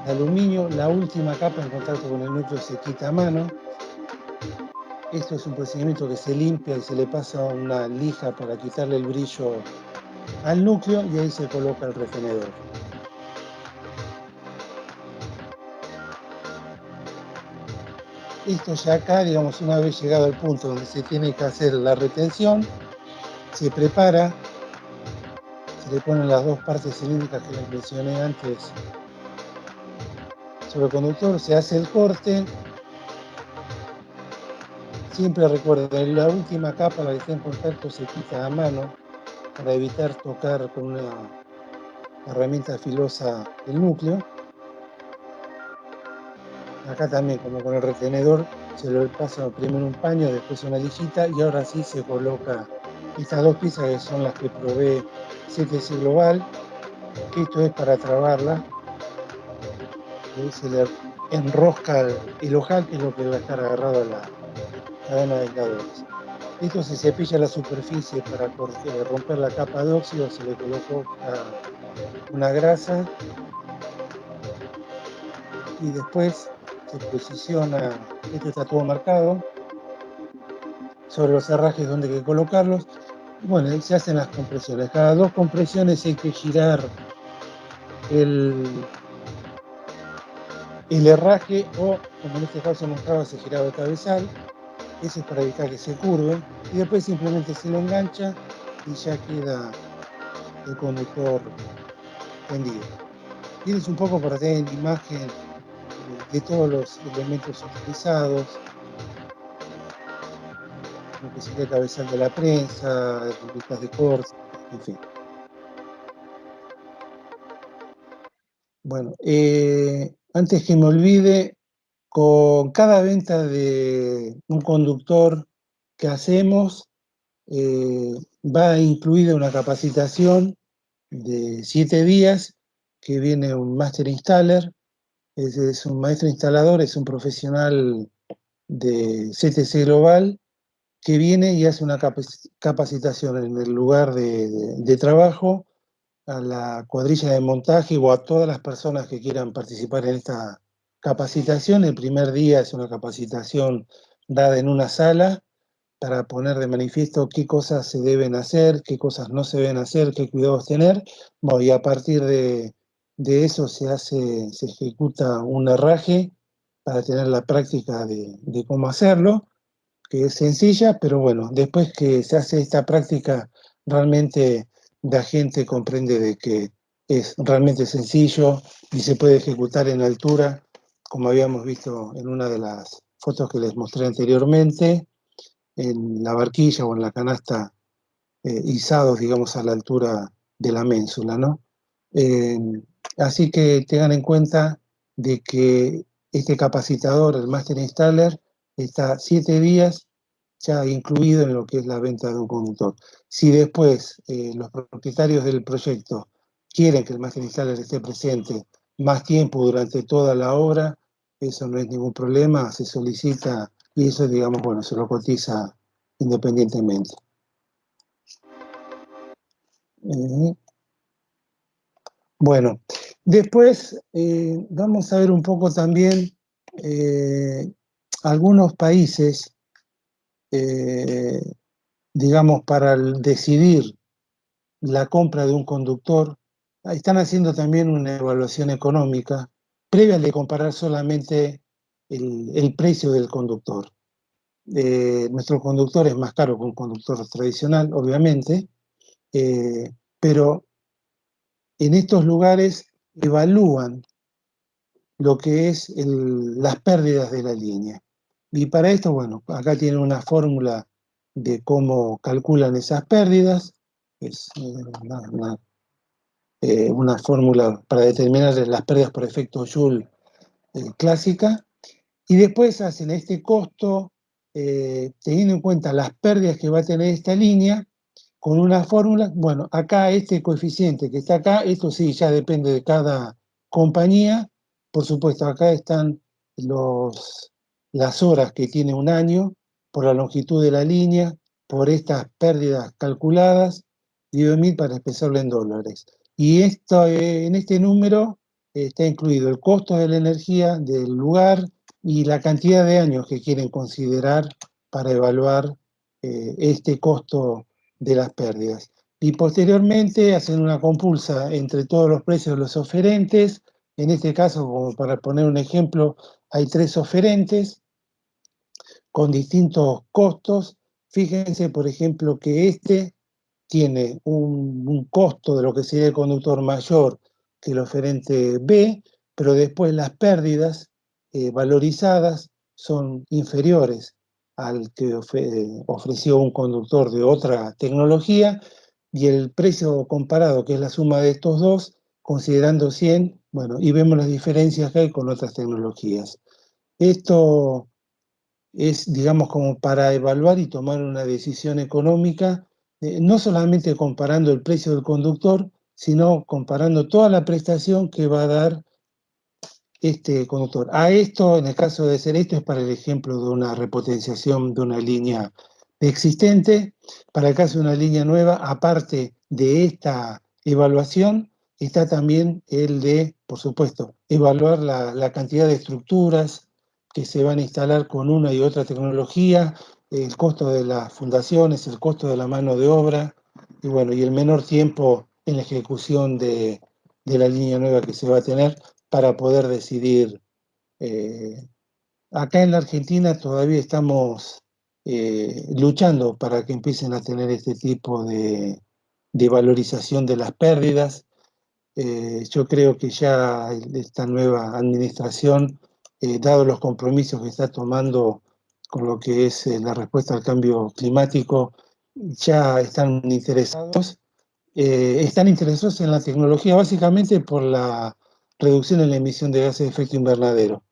de aluminio. La última capa en contacto con el núcleo se quita a mano. Esto es un procedimiento que se limpia y se le pasa una lija para quitarle el brillo al núcleo, y ahí se coloca el retenedor. Esto ya acá, digamos, una vez llegado al punto donde se tiene que hacer la retención, se prepara, se le ponen las dos partes cilíndricas que les mencioné antes sobre el conductor, se hace el corte. Siempre recuerden, la última capa, la que está en contacto, se quita a mano para evitar tocar con una herramienta filosa el núcleo. Acá también, como con el retenedor, se lo pasa primero un paño, después una lijita, y ahora sí se coloca estas dos piezas que son las que provee CTC Global, que esto es para trabarla. Se le enrosca el ojal, que es lo que va a estar agarrado a la cadena de aisladores. Esto se cepilla la superficie para romper la capa de óxido, se le colocó una grasa, y después se posiciona, esto está todo marcado, sobre los herrajes donde hay que colocarlos. Bueno, ahí se hacen las compresiones. Cada 2 compresiones hay que girar el herraje, o como en este caso mostraba, se giraba el cabezal. Eso es para evitar que se curve, y después simplemente se lo engancha y ya queda el conductor tendido. Tienes un poco para tener imagen de todos los elementos utilizados, lo que sería el cabezal de la prensa, rueditas de corte, en fin. Bueno, antes que me olvide, con cada venta de un conductor que hacemos, va incluida una capacitación de 7 días, que viene un Master Installer, es un maestro instalador, es un profesional de CTC Global, que viene y hace una capacitación en el lugar de trabajo, a la cuadrilla de montaje o a todas las personas que quieran participar en esta capacitación. El primer día es una capacitación dada en una sala para poner de manifiesto qué cosas se deben hacer, qué cosas no se deben hacer, qué cuidados tener. Bueno, y a partir de eso se ejecuta un herraje para tener la práctica de cómo hacerlo, que es sencilla, pero bueno, después que se hace esta práctica, realmente la gente comprende de que es realmente sencillo y se puede ejecutar en altura, como habíamos visto en una de las fotos que les mostré anteriormente, en la barquilla o en la canasta, izados, digamos, a la altura de la ménsula, ¿no? Eh, Así que tengan en cuenta de que este capacitador, el Master Installer, está 7 días ya incluido en lo que es la venta de un conductor. Si después los propietarios del proyecto quieren que el Master Installer esté presente más tiempo durante toda la obra, eso no es ningún problema, se solicita y eso, digamos, bueno, se lo cotiza independientemente. Bueno, después vamos a ver un poco también algunos países, digamos, para decidir la compra de un conductor. Están haciendo también una evaluación económica previa de comparar solamente el precio del conductor. Nuestro conductor es más caro que un conductor tradicional, obviamente, pero en estos lugares evalúan lo que es las pérdidas de la línea. Y para esto, bueno, acá tienen una fórmula de cómo calculan esas pérdidas. Es una fórmula para determinar las pérdidas por efecto Joule clásica. Y después hacen este costo, teniendo en cuenta las pérdidas que va a tener esta línea, con una fórmula. Bueno, acá este coeficiente que está acá, esto sí ya depende de cada compañía. Por supuesto, acá están las horas que tiene un año, por la longitud de la línea, por estas pérdidas calculadas, dividido en 1000 para expresarlo en dólares. Y esto, en este número está incluido el costo de la energía del lugar y la cantidad de años que quieren considerar para evaluar este costo de las pérdidas. Y posteriormente hacen una compulsa entre todos los precios de los oferentes. En este caso, como para poner un ejemplo, hay 3 oferentes con distintos costos. Fíjense, por ejemplo, que este tiene un costo de lo que sería el conductor mayor que el oferente B, pero después las pérdidas valorizadas son inferiores al que ofreció un conductor de otra tecnología, y el precio comparado, que es la suma de estos dos, considerando 100, bueno, y vemos las diferencias que hay con otras tecnologías. Esto es, digamos, como para evaluar y tomar una decisión económica, no solamente comparando el precio del conductor, sino comparando toda la prestación que va a dar este conductor. A esto, en el caso de ser esto, es para el ejemplo de una repotenciación de una línea existente. Para el caso de una línea nueva, aparte de esta evaluación, está también el de, por supuesto, evaluar la cantidad de estructuras que se van a instalar con una y otra tecnología, el costo de las fundaciones, el costo de la mano de obra, y bueno, y el menor tiempo en la ejecución de la línea nueva que se va a tener para poder decidir. Acá en la Argentina todavía estamos luchando para que empiecen a tener este tipo de valorización de las pérdidas. Yo creo que ya esta nueva administración, dado los compromisos que está tomando con lo que es la respuesta al cambio climático, ya están interesados en la tecnología, básicamente por la reducción en la emisión de gases de efecto invernadero.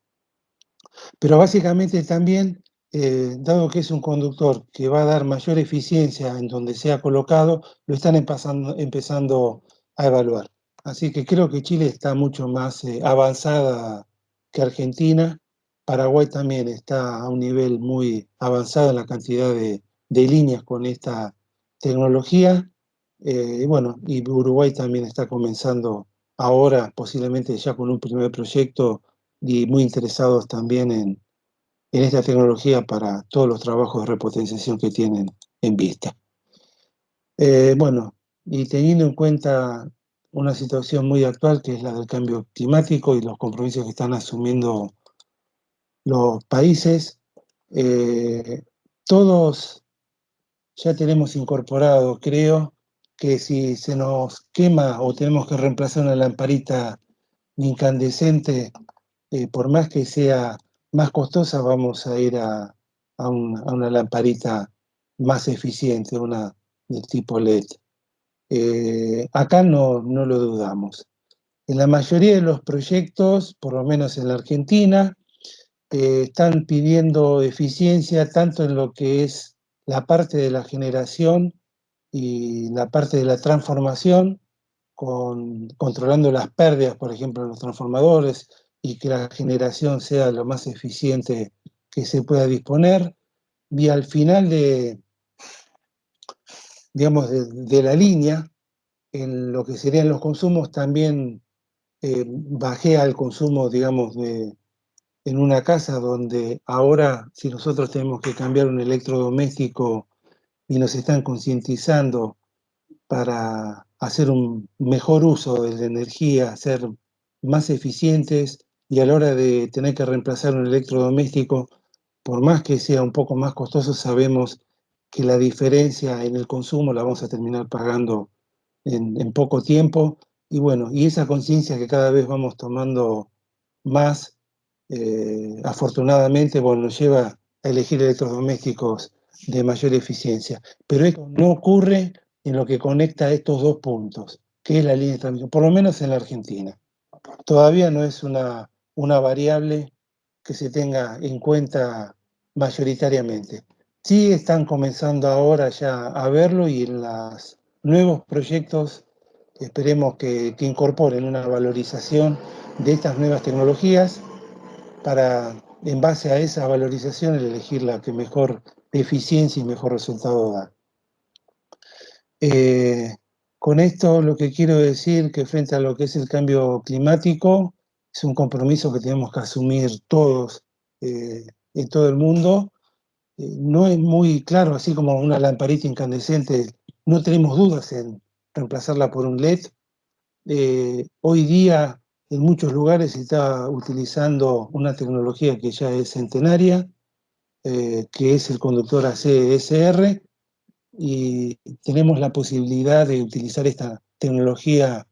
Pero básicamente también, dado que es un conductor que va a dar mayor eficiencia en donde sea colocado, lo están empezando a evaluar. Así que creo que Chile está mucho más avanzada que Argentina. Paraguay también está a un nivel muy avanzado en la cantidad de líneas con esta tecnología. Bueno, y Uruguay también está comenzando ahora, posiblemente ya con un primer proyecto, y muy interesados también en esta tecnología para todos los trabajos de repotenciación que tienen en vista. Bueno, y teniendo en cuenta una situación muy actual que es la del cambio climático y los compromisos que están asumiendo los países, todos ya tenemos incorporado, creo, que si se nos quema o tenemos que reemplazar una lamparita incandescente, por más que sea más costosa, vamos a ir a una lamparita más eficiente, una del tipo LED. Acá no lo dudamos. En la mayoría de los proyectos, por lo menos en la Argentina, están pidiendo eficiencia tanto en lo que es la parte de la generación y la parte de la transformación, controlando las pérdidas, por ejemplo, en los transformadores, y que la generación sea lo más eficiente que se pueda disponer. Y al final digamos, de la línea, en lo que serían los consumos, también bajé al consumo, digamos, en una casa donde ahora, si nosotros tenemos que cambiar un electrodoméstico y nos están concientizando para hacer un mejor uso de la energía, ser más eficientes, y a la hora de tener que reemplazar un electrodoméstico, por más que sea un poco más costoso, sabemos que la diferencia en el consumo la vamos a terminar pagando en poco tiempo. Y bueno, y esa conciencia que cada vez vamos tomando más, afortunadamente, bueno, nos lleva a elegir electrodomésticos de mayor eficiencia. Pero esto no ocurre en lo que conecta estos dos puntos, que es la línea de transmisión, por lo menos en la Argentina. Todavía no es una variable que se tenga en cuenta mayoritariamente. Sí están comenzando ahora ya a verlo, y en los nuevos proyectos esperemos que incorporen una valorización de estas nuevas tecnologías para, en base a esa valorización, elegir la que mejor eficiencia y mejor resultado da. Con esto lo que quiero decir que frente a lo que es el cambio climático, es un compromiso que tenemos que asumir todos en todo el mundo. No es muy claro, así como una lamparita incandescente, no tenemos dudas en reemplazarla por un LED. Hoy día en muchos lugares se está utilizando una tecnología que ya es centenaria, que es el conductor ACSR, y tenemos la posibilidad de utilizar esta tecnología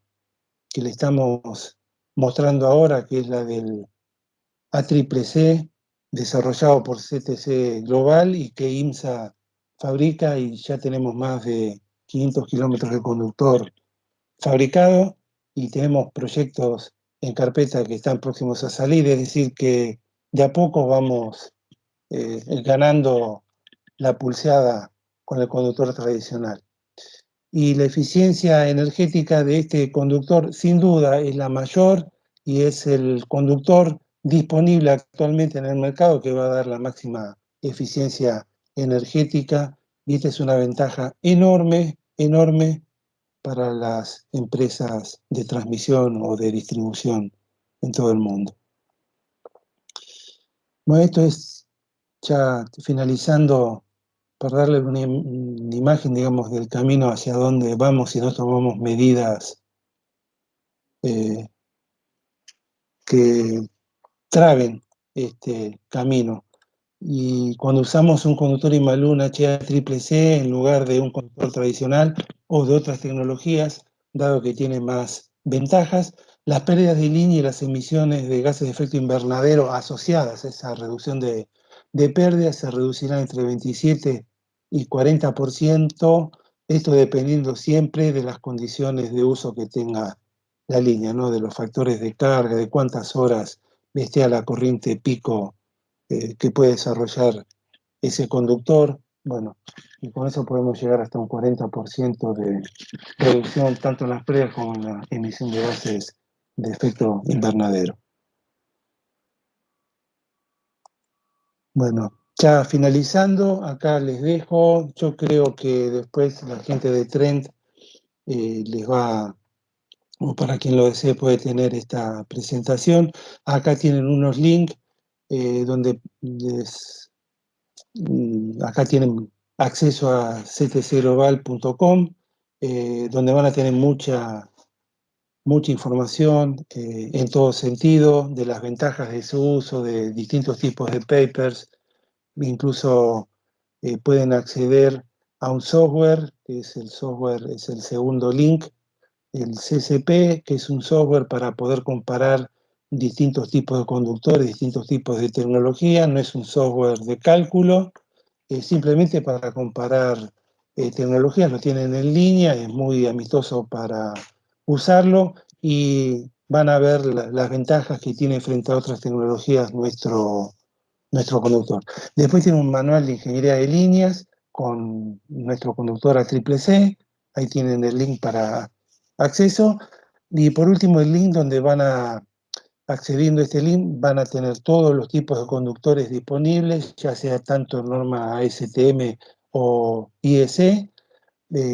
que le estamos mostrando ahora, que es la del ACCC, desarrollado por CTC Global y que IMSA fabrica, y ya tenemos más de 500 kilómetros de conductor fabricado, y tenemos proyectos en carpeta que están próximos a salir, es decir, que de a poco vamos ganando la pulseada con el conductor tradicional. Y la eficiencia energética de este conductor sin duda es la mayor, y es el conductor disponible actualmente en el mercado que va a dar la máxima eficiencia energética, y esta es una ventaja enorme, enorme para las empresas de transmisión o de distribución en todo el mundo. Bueno, esto es ya finalizando, para darle una imagen, digamos, del camino hacia dónde vamos si no tomamos medidas que traben este camino. Y cuando usamos un conductor Inmalum HACCC en lugar de un conductor tradicional o de otras tecnologías, dado que tiene más ventajas, las pérdidas de línea y las emisiones de gases de efecto invernadero asociadas a esa reducción de pérdidas se reducirán entre 27 y 40%, esto dependiendo siempre de las condiciones de uso que tenga la línea, ¿no? De los factores de carga, de cuántas horas esté a la corriente pico que puede desarrollar ese conductor. Bueno, y con eso podemos llegar hasta un 40% de reducción tanto en las pérdidas como en la emisión de gases de efecto invernadero. Bueno, ya finalizando, acá les dejo. Yo creo que después la gente de Trend les va, o para quien lo desee, puede tener esta presentación. Acá tienen unos links donde acá tienen acceso a ctcglobal.com, donde van a tener mucha información en todo sentido, de las ventajas de su uso, de distintos tipos de papers. Incluso pueden acceder a un software, que es el segundo link, el CCP, que es un software para poder comparar distintos tipos de conductores, distintos tipos de tecnología. No es un software de cálculo, simplemente para comparar tecnologías. Lo tienen en línea, es muy amistoso para usarlo y van a ver las ventajas que tiene frente a otras tecnologías nuestro conductor. Después tiene un manual de ingeniería de líneas con nuestro conductor ACCC. Ahí tienen el link para acceso. Y por último el link donde accediendo a este link, van a tener todos los tipos de conductores disponibles, ya sea tanto en norma ASTM o IEC,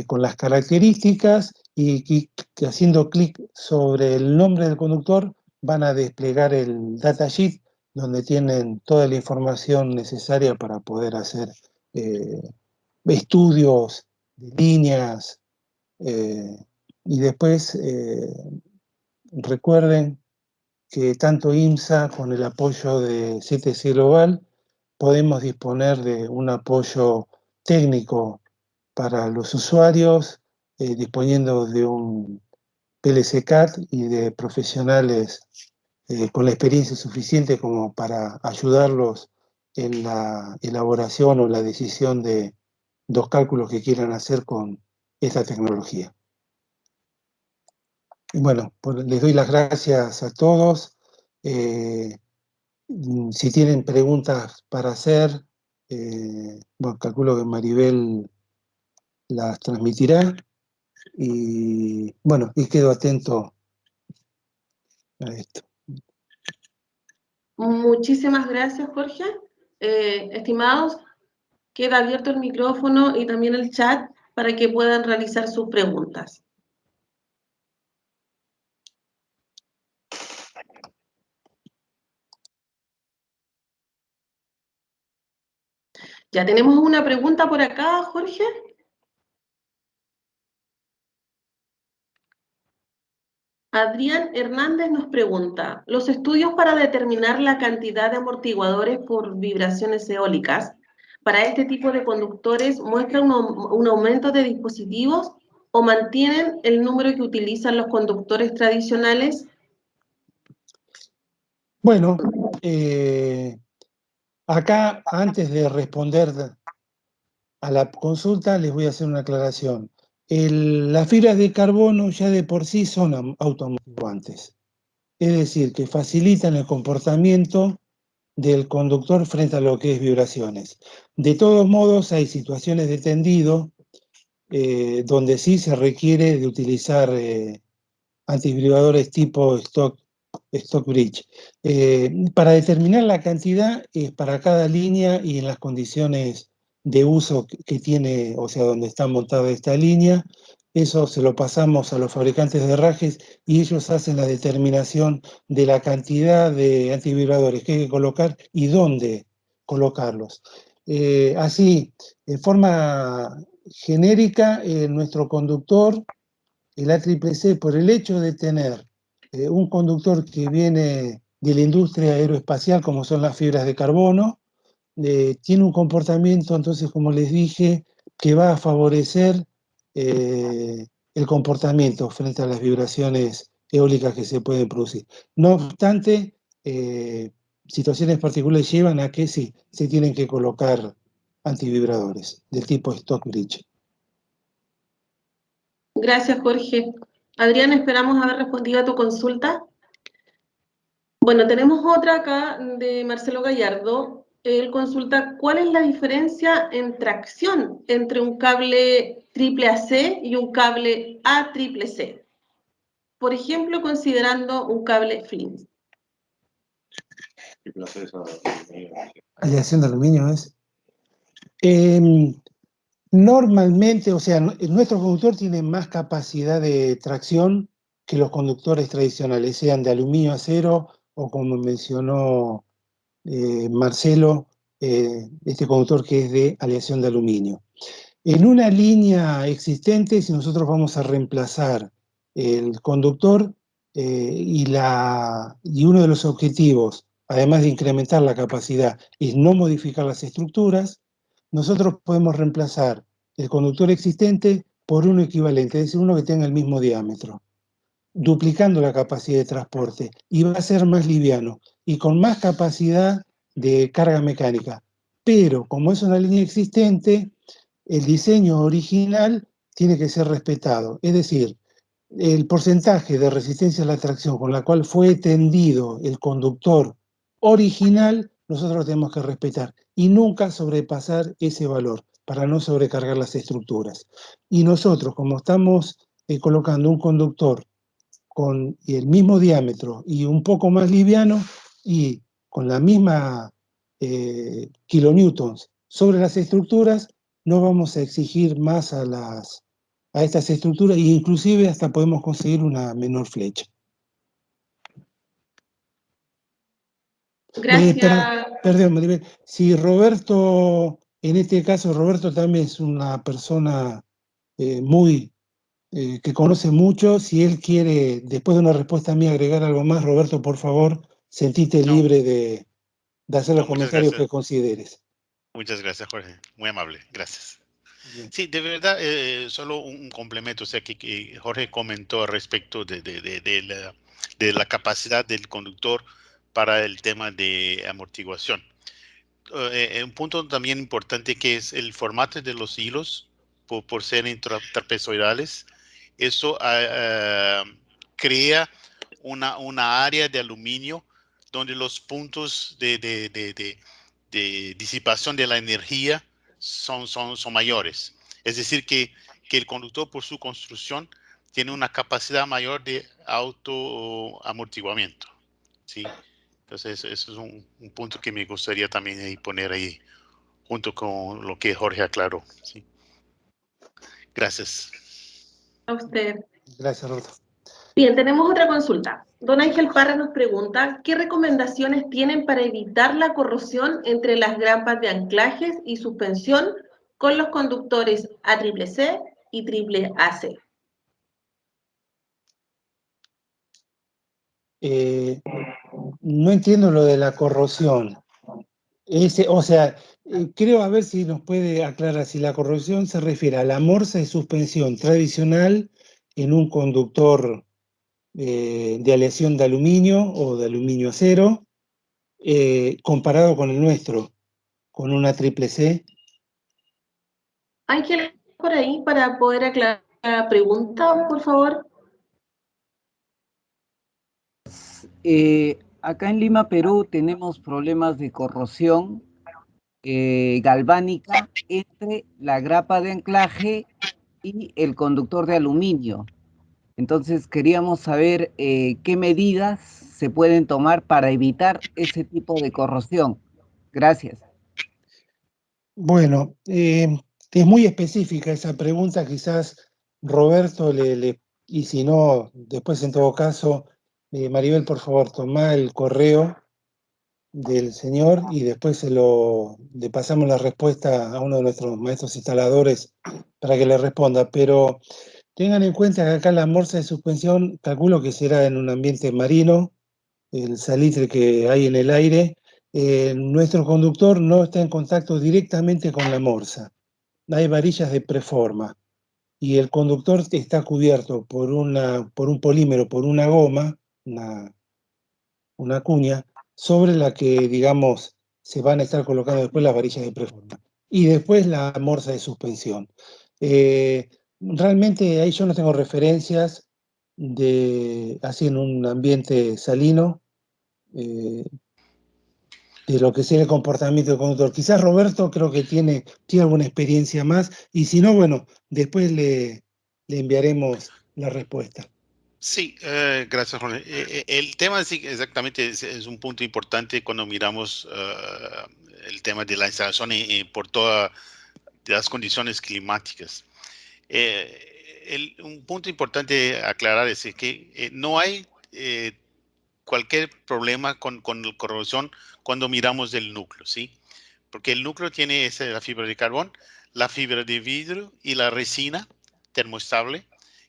con las características, y haciendo clic sobre el nombre del conductor van a desplegar el datasheet donde tienen toda la información necesaria para poder hacer estudios de líneas, y después recuerden que tanto IMSA con el apoyo de CTC Global podemos disponer de un apoyo técnico para los usuarios, disponiendo de un PLC-CAT y de profesionales con la experiencia suficiente como para ayudarlos en la elaboración o la decisión de los cálculos que quieran hacer con esta tecnología. Y bueno, les doy las gracias a todos. Si tienen preguntas para hacer, bueno, calculo que Maribel las transmitirá. Y bueno, y quedo atento a esto. Muchísimas gracias, Jorge. Estimados, queda abierto el micrófono y también el chat para que puedan realizar sus preguntas. Ya tenemos una pregunta por acá, Jorge. Adrián Hernández nos pregunta, ¿los estudios para determinar la cantidad de amortiguadores por vibraciones eólicas para este tipo de conductores muestran un aumento de dispositivos o mantienen el número que utilizan los conductores tradicionales? Bueno, acá antes de responder a la consulta les voy a hacer una aclaración. Las fibras de carbono ya de por sí son autoamortiguantes, es decir, que facilitan el comportamiento del conductor frente a lo que es vibraciones. De todos modos, hay situaciones de tendido donde sí se requiere de utilizar antivibradores tipo stock bridge. Para determinar la cantidad es para cada línea y en las condiciones de uso que tiene, o sea, donde está montada esta línea. Eso se lo pasamos a los fabricantes de herrajes y ellos hacen la determinación de la cantidad de antivibradores que hay que colocar y dónde colocarlos. Así, en forma genérica, nuestro conductor, el ACCC, por el hecho de tener un conductor que viene de la industria aeroespacial, como son las fibras de carbono, tiene un comportamiento, entonces, como les dije, que va a favorecer el comportamiento frente a las vibraciones eólicas que se pueden producir. No obstante, situaciones particulares llevan a que sí, se tienen que colocar antivibradores del tipo stock bridge. Gracias, Jorge. Adrián, esperamos haber respondido a tu consulta. Bueno, tenemos otra acá de Marcelo Gallardo. Él consulta, ¿cuál es la diferencia en tracción entre un cable AAC y un cable ACCC? Por ejemplo, considerando un cable FLINS. Aleación de aluminio es. Normalmente, o sea, nuestro conductor tiene más capacidad de tracción que los conductores tradicionales, sean de aluminio, acero o como mencionó Marcelo, este conductor que es de aleación de aluminio. En una línea existente, si nosotros vamos a reemplazar el conductor y uno de los objetivos, además de incrementar la capacidad, es no modificar las estructuras, nosotros podemos reemplazar el conductor existente por uno equivalente, es decir, uno que tenga el mismo diámetro, duplicando la capacidad de transporte, y va a ser más liviano y con más capacidad de carga mecánica. Pero como es una línea existente, el diseño original tiene que ser respetado. Es decir, el porcentaje de resistencia a la tracción con la cual fue tendido el conductor original, nosotros lo tenemos que respetar y nunca sobrepasar ese valor para no sobrecargar las estructuras. Y nosotros, como estamos colocando un conductor con el mismo diámetro y un poco más liviano y con la misma kilonewtons sobre las estructuras, no vamos a exigir más a estas estructuras e inclusive hasta podemos conseguir una menor flecha. Gracias. Perdón, Maribel, si Roberto, en este caso Roberto también es una persona que conoce mucho, si él quiere, después de una respuesta mía, agregar algo más, Roberto, por favor, sentite No, libre de hacer los no, muchas comentarios gracias. que consideres. Muchas gracias, Jorge. Muy amable. Gracias. Bien. Sí, de verdad, solo un complemento. O sea, que Jorge comentó respecto de la capacidad del conductor para el tema de amortiguación. Un punto también importante que es el formato de los hilos, por ser trapezoidales. Eso crea una área de aluminio donde los puntos de disipación de la energía son mayores. Es decir, que el conductor por su construcción tiene una capacidad mayor de autoamortiguamiento. ¿Sí? Entonces, eso es un punto que me gustaría también poner ahí, junto con lo que Jorge aclaró. ¿Sí? Gracias. A usted. Gracias, Roberto. Bien, tenemos otra consulta. Don Ángel Parra nos pregunta, ¿qué recomendaciones tienen para evitar la corrosión entre las grampas de anclajes y suspensión con los conductores ACCC y AAC? No entiendo lo de la corrosión. Creo a ver si nos puede aclarar si la corrosión se refiere a la morsa de suspensión tradicional en un conductor de aleación de aluminio o de aluminio acero, comparado con el nuestro, con una ACCC. Ángel, por ahí para poder aclarar la pregunta, por favor. Acá en Lima, Perú, tenemos problemas de corrosión galvánica entre la grapa de anclaje y el conductor de aluminio. Entonces queríamos saber qué medidas se pueden tomar para evitar ese tipo de corrosión. Gracias. Bueno, es muy específica esa pregunta, quizás Roberto y si no, después en todo caso, Maribel, por favor, toma el correo del señor y después le pasamos la respuesta a uno de nuestros maestros instaladores para que le responda. Pero tengan en cuenta que acá la morsa de suspensión, calculo que será en un ambiente marino, el salitre que hay en el aire. Nuestro conductor no está en contacto directamente con la morsa. Hay varillas de preforma y el conductor está cubierto por un polímero, por una goma, una cuña, sobre la que, digamos, se van a estar colocando después las varillas de preforma. Y después la morsa de suspensión. Realmente ahí yo no tengo referencias, así en un ambiente salino, de lo que sea el comportamiento del conductor. Quizás Roberto creo que tiene alguna experiencia más, y si no, bueno, después le enviaremos la respuesta. Sí, gracias, Jorge. El tema sí, exactamente es un punto importante cuando miramos el tema de la instalación por todas las condiciones climáticas. Un punto importante a aclarar es que no hay cualquier problema con la corrosión cuando miramos el núcleo, ¿sí? Porque el núcleo tiene la fibra de carbón, la fibra de vidrio y la resina termoestable.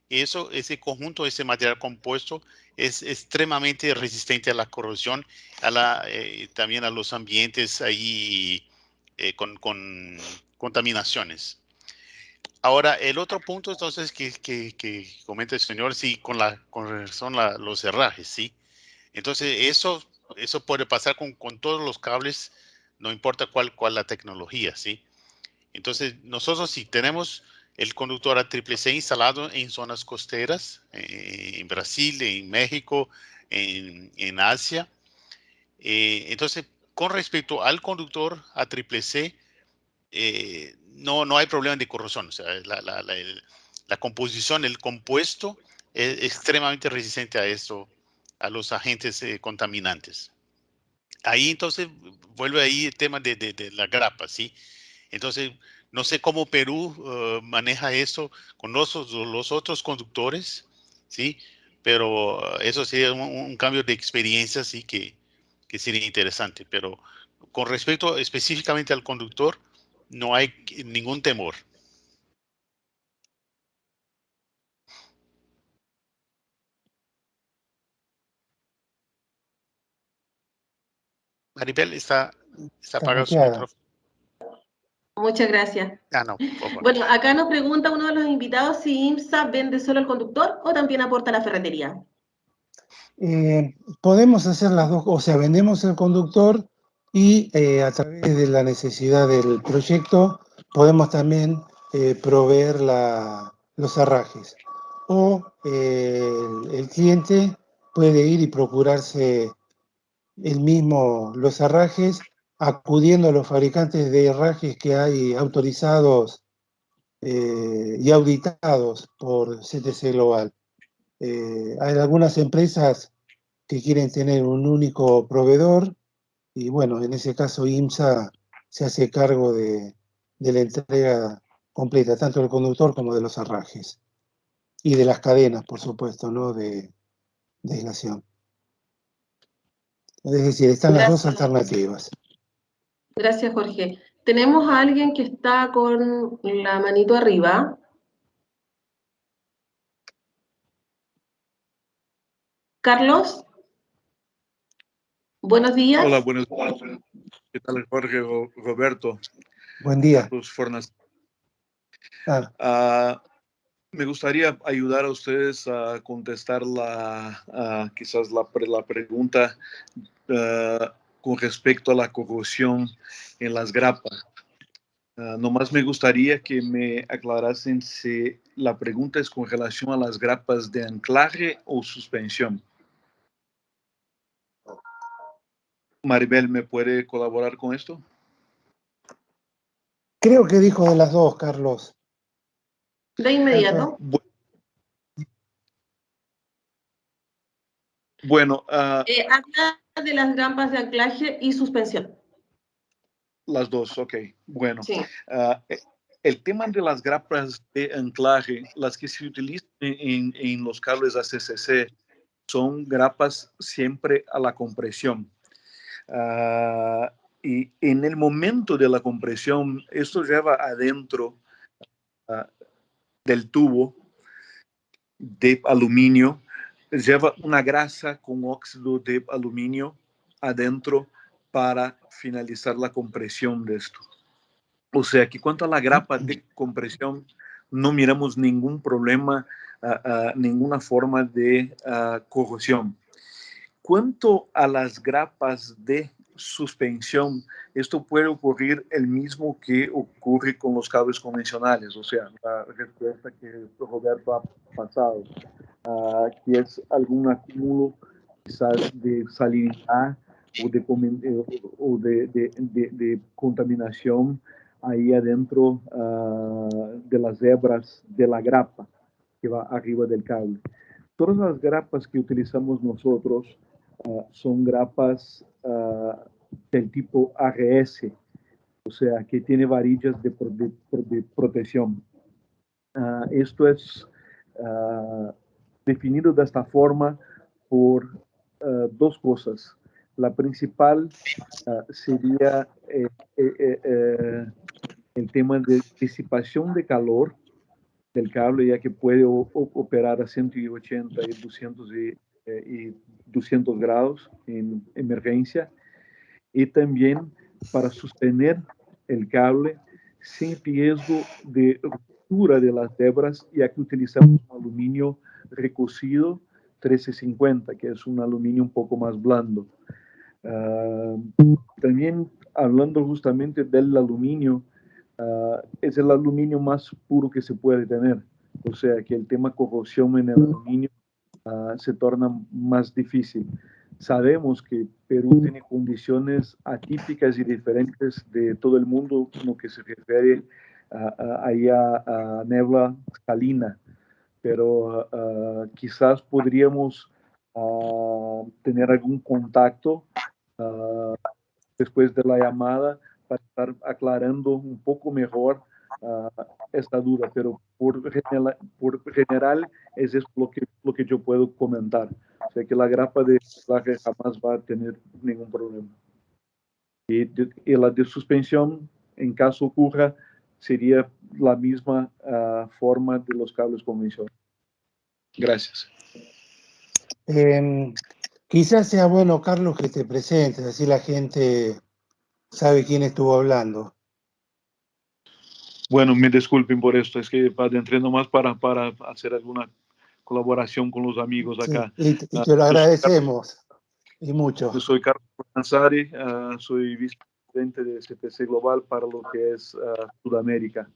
Y ese conjunto, ese material compuesto es extremadamente resistente a la corrosión, también a los ambientes ahí con contaminaciones. Ahora, el otro punto entonces que comenta el señor, sí, con relación a los herrajes, ¿sí? Entonces, eso puede pasar con todos los cables, no importa cuál la tecnología, ¿sí? Entonces, nosotros si tenemos el conductor ACCC instalado en zonas costeras, en Brasil, en México, en Asia. Entonces, con respecto al conductor ACCC, no hay problema de corrosión. O sea, la composición, el compuesto es extremadamente resistente a esto, a los agentes contaminantes. Ahí entonces vuelve ahí el tema de la grapa, ¿sí? Entonces, no sé cómo Perú maneja eso con los otros conductores, ¿sí? Pero eso sería un cambio de experiencia, sí, que sería interesante. Pero con respecto específicamente al conductor, no hay ningún temor. Maribel, está apagado su muteada. micrófono. Muchas gracias. No, por favor. Bueno, acá nos pregunta uno de los invitados si IMSA vende solo el conductor o también aporta la ferretería. Podemos hacer las dos, o sea, vendemos el conductor y a través de la necesidad del proyecto podemos también proveer los herrajes. O el cliente puede ir y procurarse él mismo los herrajes, acudiendo a los fabricantes de herrajes que hay autorizados y auditados por CTC Global. Hay algunas empresas que quieren tener un único proveedor y bueno, en ese caso IMSA se hace cargo de la entrega completa, tanto del conductor como de los herrajes y de las cadenas, por supuesto, ¿no? de aislación. Es decir, están las dos alternativas. Gracias, Jorge. Tenemos a alguien que está con la manito arriba. Carlos, buenos días. Hola, buenos días. ¿Qué tal, Jorge? Roberto. Buen día. Carlos Fornas. Me gustaría ayudar a ustedes a contestar quizás la pregunta con respecto a la corrosión en las grapas. Nomás me gustaría que me aclarasen si la pregunta es con relación a las grapas de anclaje o suspensión. Maribel, ¿me puede colaborar con esto? Creo que dijo de las dos, Carlos. De inmediato. Bueno. Habla de las grapas de anclaje y suspensión. Las dos, ok. Bueno. Sí. El tema de las grapas de anclaje, las que se utilizan en los cables ACCC, son grapas siempre a la compresión. Y en el momento de la compresión, esto lleva adentro del tubo de aluminio, lleva una grasa con óxido de aluminio adentro para finalizar la compresión de esto. O sea que cuanto a la grapa de compresión, no miramos ningún problema, ninguna forma de corrosión. Cuanto a las grapas de suspensión, esto puede ocurrir el mismo que ocurre con los cables convencionales, o sea, la respuesta que Roberto ha pasado. que es algún acúmulo quizás de salinidad o de contaminación ahí adentro de las hebras de la grapa que va arriba del cable. Todas las grapas que utilizamos nosotros son grapas del tipo ARS, o sea, que tiene varillas de protección. Esto es definido de esta forma por dos cosas. La principal sería el tema de disipación de calor del cable, ya que puede operar a 180 y 200 grados en emergencia, y también para sostener el cable sin riesgo de ruptura de las hebras, ya que utilizamos un aluminio recocido 1350, que es un aluminio un poco más blando. También hablando justamente del aluminio, es el aluminio más puro que se puede tener, o sea que el tema corrosión en el aluminio se torna más difícil. Sabemos que Perú tiene condiciones atípicas y diferentes de todo el mundo en lo que se refiere a nebla salina, pero quizás podríamos tener algún contacto después de la llamada para estar aclarando un poco mejor esta duda, pero por general es eso lo que yo puedo comentar. O sea que la grapa de anclaje jamás va a tener ningún problema. Y la de suspensión, en caso ocurra, sería la misma forma de los cables convencionales. Gracias. Quizás sea bueno, Carlos, que te presentes, así la gente sabe quién estuvo hablando. Bueno, me disculpen por esto, es que adentré nomás para hacer alguna colaboración con los amigos acá. Sí, y te lo agradecemos, y mucho. Yo soy Carlos Ansari, soy vicepresidente de CTC Global para lo que es Sudamérica.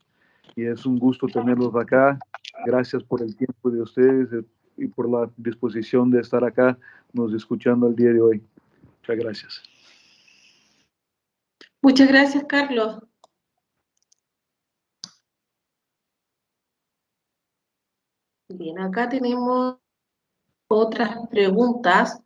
Y es un gusto tenerlos acá. Gracias por el tiempo de ustedes y por la disposición de estar acá, nos escuchando el día de hoy. Muchas gracias. Muchas gracias, Carlos. Bien, acá tenemos otras preguntas.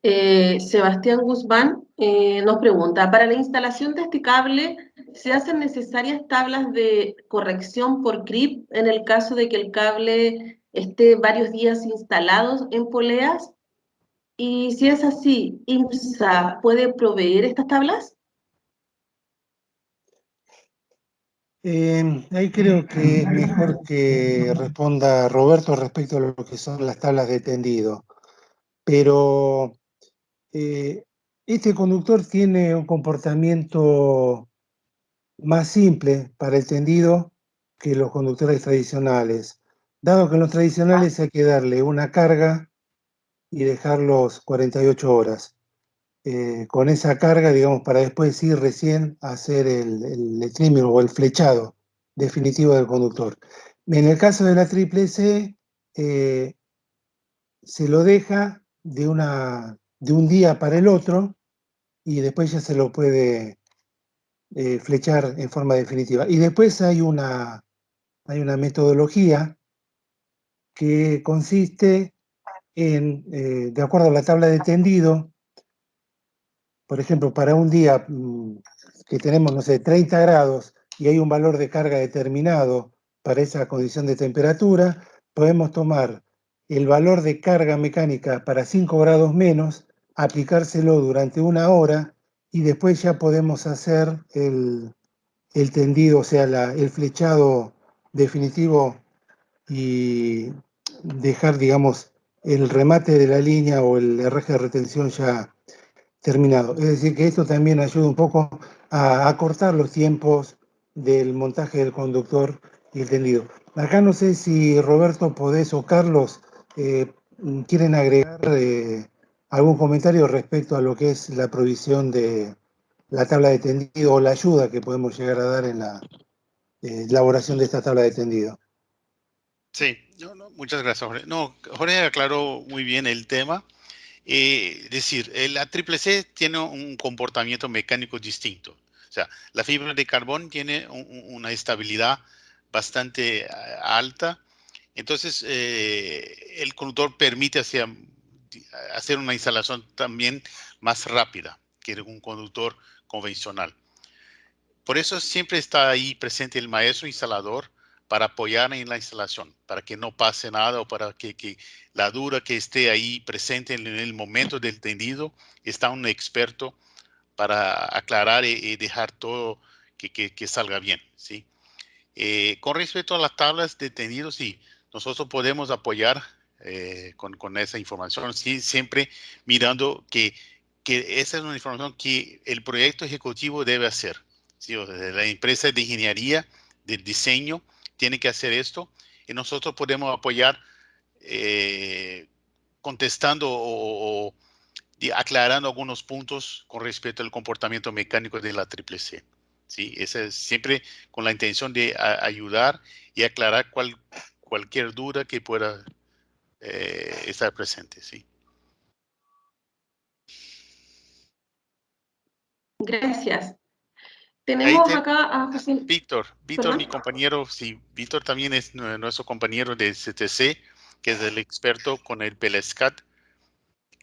Sebastián Guzmán nos pregunta, para la instalación de este cable, ¿se hacen necesarias tablas de corrección por CRIP en el caso de que el cable esté varios días instalados en poleas? Y si es así, ¿IMSA puede proveer estas tablas? Ahí creo que es mejor que responda Roberto respecto a lo que son las tablas de tendido. Pero este conductor tiene un comportamiento más simple para el tendido que los conductores tradicionales. Dado que en los tradicionales hay que darle una carga y dejarlos 48 horas. Con esa carga, digamos, para después ir recién a hacer el trimming o el flechado definitivo del conductor. En el caso de la triple C, se lo deja de un día para el otro y después ya se lo puede flechar en forma definitiva. Y después hay una metodología que consiste en, de acuerdo a la tabla de tendido, por ejemplo, para un día que tenemos, no sé, 30 grados y hay un valor de carga determinado para esa condición de temperatura, podemos tomar el valor de carga mecánica para 5 grados menos, aplicárselo durante 1 hora y después ya podemos hacer el tendido, o sea, el flechado definitivo y dejar, digamos, el remate de la línea o el herraje de retención ya terminado. Es decir, que esto también ayuda un poco a acortar los tiempos del montaje del conductor y el tendido. Acá no sé si Roberto podés o Carlos quieren agregar algún comentario respecto a lo que es la provisión de la tabla de tendido o la ayuda que podemos llegar a dar en la elaboración de esta tabla de tendido. Sí, muchas gracias, Jorge. No, Jorge aclaró muy bien el tema. Es decir, la triple C tiene un comportamiento mecánico distinto. O sea, la fibra de carbón tiene una estabilidad bastante alta. Entonces, el conductor permite hacer una instalación también más rápida que un conductor convencional. Por eso siempre está ahí presente el maestro instalador para apoyar en la instalación, para que no pase nada o para que la duda que esté ahí presente en el momento del tendido, está un experto para aclarar y dejar todo que salga bien, ¿sí? Con respecto a las tablas de tendido, sí, nosotros podemos apoyar con esa información, sí, siempre mirando que esa es una información que el proyecto ejecutivo debe hacer. ¿Sí? O sea, la empresa de ingeniería, de diseño, tiene que hacer esto y nosotros podemos apoyar contestando o aclarando algunos puntos con respecto al comportamiento mecánico de la triple C. ¿Sí? Esa es siempre con la intención de ayudar y aclarar cualquier duda que pueda estar presente. ¿Sí? Gracias. Ahí Tenemos acá a José. Víctor, ¿Perdón? mi compañero, sí, Víctor también es nuestro compañero de CTC, que es el experto con el PLSCAT.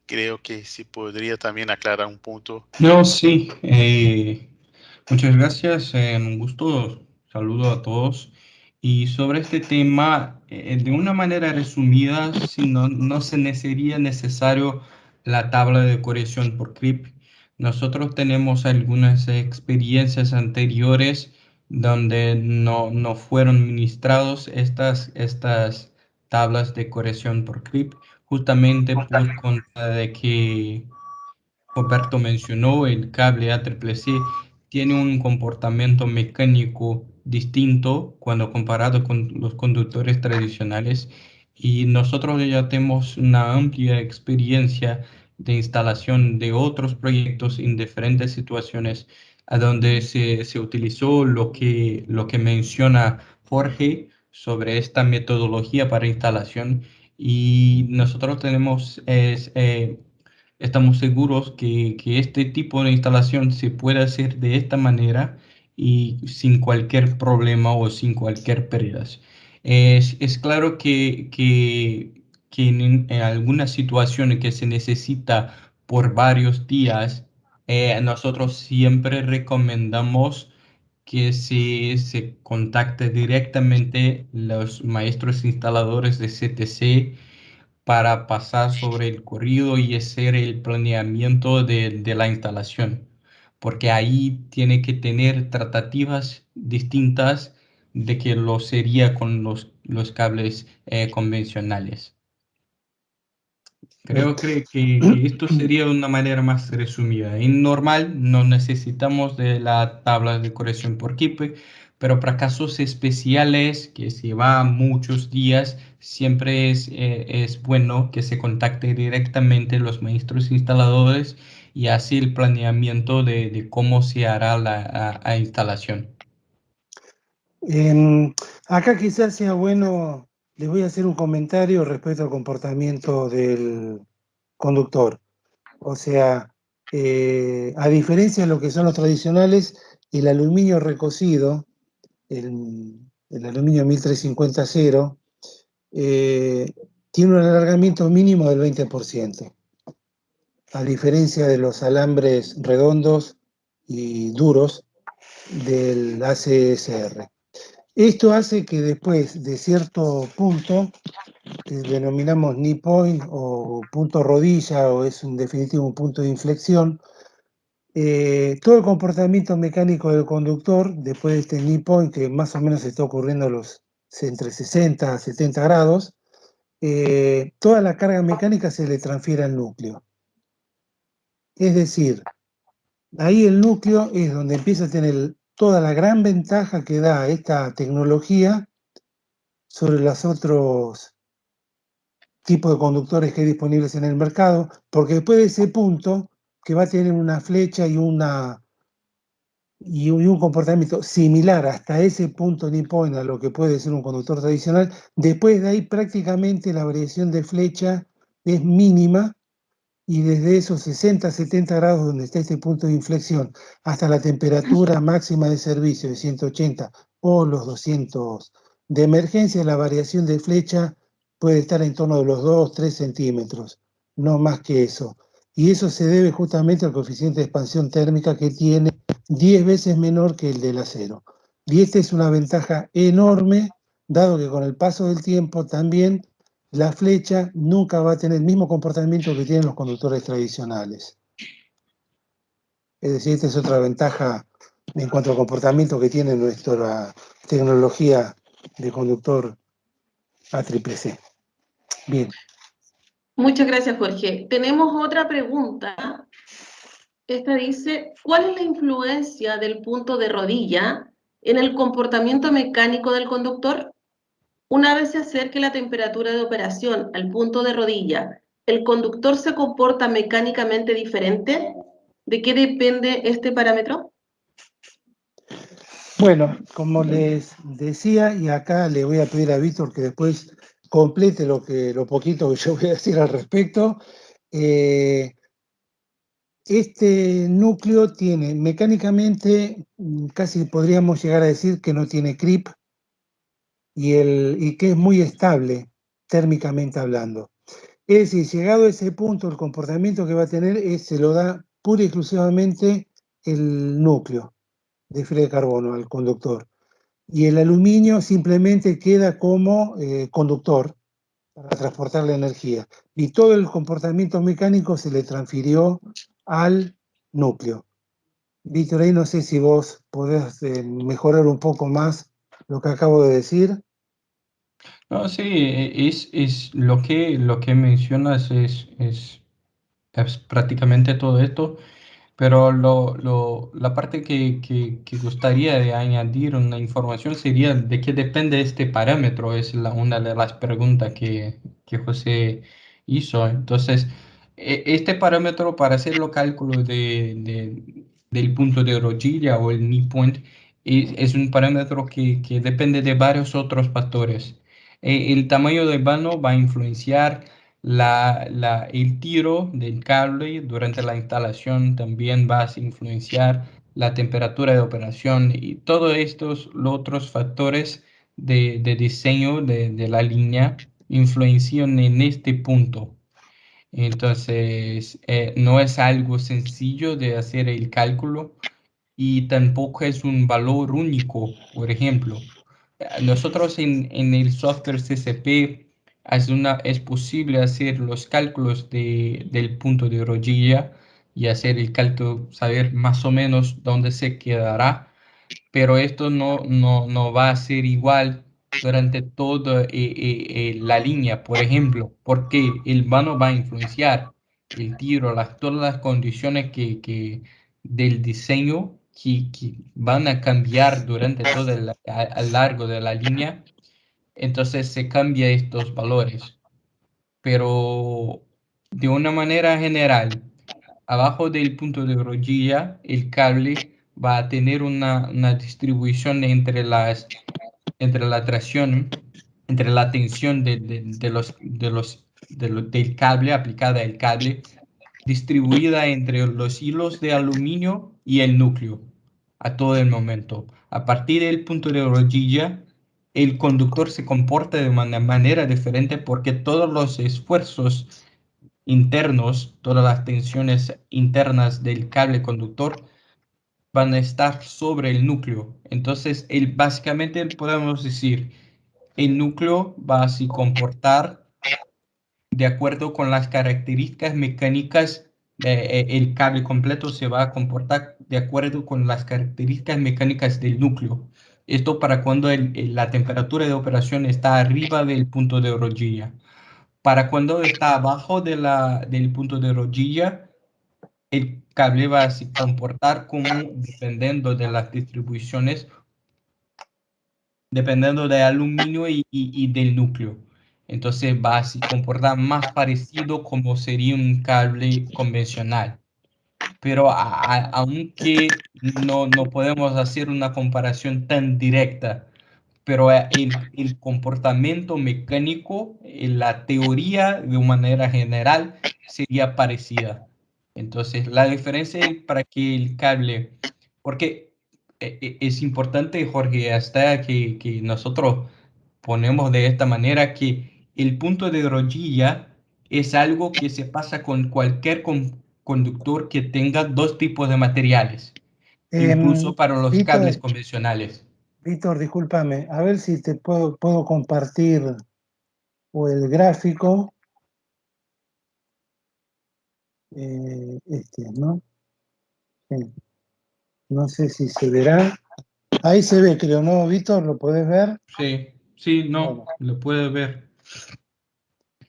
Creo que sí podría también aclarar un punto. No, sí, muchas gracias, un gusto, saludo a todos. Y sobre este tema, de una manera resumida, si no sería necesario la tabla de corrección por CRIP. Nosotros tenemos algunas experiencias anteriores donde no fueron ministrados estas tablas de corrección por CRIP, justamente por cuenta de que Roberto mencionó, el cable ACCC tiene un comportamiento mecánico distinto cuando comparado con los conductores tradicionales y nosotros ya tenemos una amplia experiencia de instalación de otros proyectos en diferentes situaciones a donde se utilizó lo que menciona Jorge sobre esta metodología para instalación y nosotros estamos seguros que este tipo de instalación se puede hacer de esta manera y sin cualquier problema o sin cualquier pérdidas. Es claro que en algunas situaciones que se necesita por varios días, nosotros siempre recomendamos que se contacte directamente los maestros instaladores de CTC para pasar sobre el corrido y hacer el planeamiento de la instalación, porque ahí tiene que tener tratativas distintas de que lo sería con los cables convencionales. Creo que esto sería una manera más resumida. En normal no necesitamos de la tabla de corrección por Kipe, pero para casos especiales que se va muchos días, siempre es bueno que se contacte directamente los maestros instaladores y así el planeamiento de cómo se hará la instalación. Acá quizás sea bueno, les voy a hacer un comentario respecto al comportamiento del conductor. O sea, a diferencia de lo que son los tradicionales, el aluminio recocido, el aluminio 1350-0, tiene un alargamiento mínimo del 20%, a diferencia de los alambres redondos y duros del ACSR. Esto hace que después de cierto punto, que denominamos knee point o punto rodilla, o es en definitivo un punto de inflexión, todo el comportamiento mecánico del conductor, después de este knee point, que más o menos está ocurriendo entre 60 a 70 grados, toda la carga mecánica se le transfiere al núcleo. Es decir, ahí el núcleo es donde empieza a tener toda la gran ventaja que da esta tecnología sobre los otros tipos de conductores que hay disponibles en el mercado, porque después de ese punto, que va a tener una flecha y un y un comportamiento similar hasta ese punto ni point a lo que puede ser un conductor tradicional, después de ahí prácticamente la variación de flecha es mínima, y desde esos 60, 70 grados donde está este punto de inflexión hasta la temperatura máxima de servicio de 180 o los 200 de emergencia, la variación de flecha puede estar en torno de los 2, 3 centímetros, no más que eso. Y eso se debe justamente al coeficiente de expansión térmica, que tiene 10 veces menor que el del acero. Y esta es una ventaja enorme, dado que con el paso del tiempo también la flecha nunca va a tener el mismo comportamiento que tienen los conductores tradicionales. Es decir, esta es otra ventaja en cuanto al comportamiento que tiene nuestra tecnología de conductor ACCC. Bien. Muchas gracias, Jorge. Tenemos otra pregunta. Esta dice, ¿cuál es la influencia del punto de rodilla en el comportamiento mecánico del conductor? Una vez se acerque la temperatura de operación al punto de rodilla, ¿el conductor se comporta mecánicamente diferente? ¿De qué depende este parámetro? Bueno, como les decía, y acá le voy a pedir a Víctor que después complete lo poquito que yo voy a decir al respecto. Este núcleo tiene mecánicamente, casi podríamos llegar a decir que no tiene creep, y que es muy estable térmicamente hablando. Es decir, llegado a ese punto, el comportamiento que va a tener se lo da pura y exclusivamente el núcleo de fibra de carbono al conductor. Y el aluminio simplemente queda como conductor para transportar la energía. Y todo el comportamiento mecánico se le transfirió al núcleo. Víctor, ahí no sé si vos podés mejorar un poco más lo que acabo de decir. No, sí, es lo que mencionas es prácticamente todo esto. Pero la parte que gustaría de añadir una información sería de qué depende este parámetro, es una de las preguntas que José hizo. Entonces, este parámetro para hacer los cálculos del punto de rodilla o el knee point es un parámetro que depende de varios otros factores. El tamaño del vano va a influenciar el tiro del cable durante la instalación, también va a influenciar la temperatura de operación y todos estos los otros factores de diseño de la línea influencian en este punto. Entonces, no es algo sencillo de hacer el cálculo y tampoco es un valor único. Por ejemplo, nosotros en el software CCP es posible hacer los cálculos del punto de rodilla y hacer el cálculo, saber más o menos dónde se quedará, pero esto no va a ser igual durante toda la línea, por ejemplo, porque el vano va a influenciar el tiro, todas las condiciones del diseño que van a cambiar durante todo a largo de la línea, entonces se cambia estos valores. Pero de una manera general, abajo del punto de rodilla, el cable va a tener una distribución entre la tracción, entre la tensión del cable aplicada al cable, distribuida entre los hilos de aluminio y el núcleo a todo el momento. A partir del punto de rodilla, el conductor se comporta de una manera diferente porque todos los esfuerzos internos, todas las tensiones internas del cable conductor van a estar sobre el núcleo. Entonces, básicamente podemos decir, el núcleo va a se comportar de acuerdo con las características mecánicas, el cable completo se va a comportar de acuerdo con las características mecánicas del núcleo. Esto para cuando la temperatura de operación está arriba del punto de rodilla. Para cuando está abajo del punto de rodilla, el cable va a se comportar como dependiendo de las distribuciones, dependiendo del aluminio y del núcleo. Entonces va a se comportar más parecido como sería un cable convencional. pero aunque no podemos hacer una comparación tan directa, pero el comportamiento mecánico, la teoría de una manera general sería parecida. Entonces, la diferencia es para que el cable, porque es importante, Jorge, hasta que nosotros ponemos de esta manera que el punto de rojilla es algo que se pasa con cualquier conductor que tenga dos tipos de materiales, incluso para los cables Víctor, convencionales. Víctor, discúlpame, a ver si te puedo compartir o el gráfico, ¿no? Sí. No sé si se verá. Ahí se ve, creo, ¿no, Víctor? ¿Lo podés ver? Sí, sí, no, Bueno, lo puedes ver.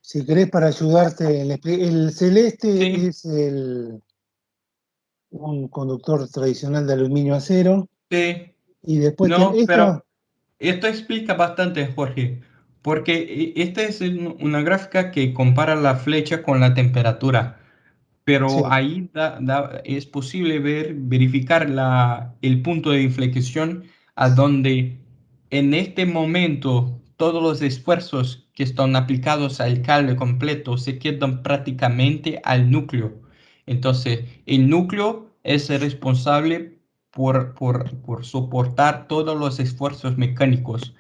si querés para ayudarte, el celeste Sí, es un conductor tradicional de aluminio acero, sí, y después no, esto, pero esto explica bastante, Jorge, porque esta es una gráfica que compara la flecha con la temperatura. Pero sí. ahí es posible verificar el punto de inflexión a donde en este momento todos los esfuerzos que están aplicados al cable completo se quedan prácticamente al núcleo. Entonces, el núcleo es el responsable por soportar todos los esfuerzos mecánicos.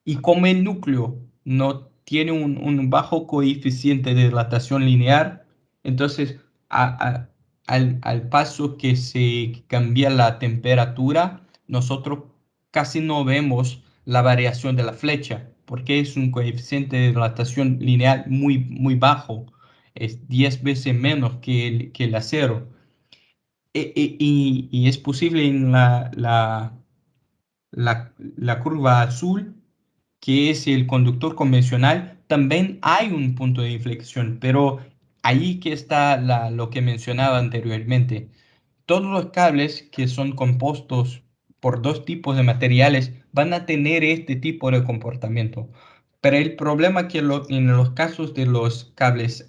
Y como el núcleo no tiene un bajo coeficiente de dilatación lineal, entonces al paso que se cambia la temperatura, nosotros casi no vemos la variación de la flecha, porque es un coeficiente de dilatación lineal muy bajo, es 10 veces menos que el acero. Y es posible en la curva azul, que es el conductor convencional, también hay un punto de inflexión, pero ahí que está lo que mencionaba anteriormente. Todos los cables que son compuestos por dos tipos de materiales van a tener este tipo de comportamiento. Pero el problema es que en los casos de los cables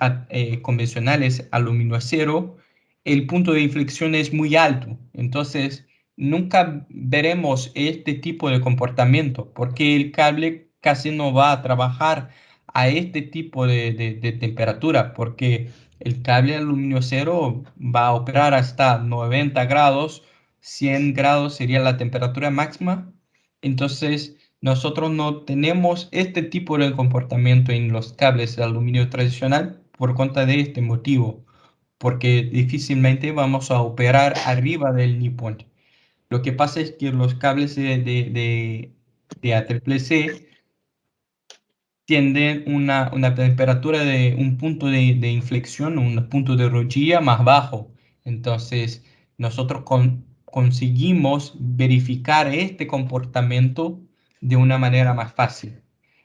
convencionales aluminio acero, el punto de inflexión es muy alto. Entonces, nunca veremos este tipo de comportamiento porque el cable casi no va a trabajar a este tipo de temperatura, porque el cable aluminio acero va a operar hasta 90 grados, 100 grados sería la temperatura máxima. Entonces, nosotros no tenemos este tipo de comportamiento en los cables de aluminio tradicional por cuenta de este motivo, porque difícilmente vamos a operar arriba del knee point. Lo que pasa es que los cables de ACCC tienen una temperatura de un punto de inflexión, un punto de rojilla más bajo. Entonces, nosotros conseguimos verificar este comportamiento de una manera más fácil.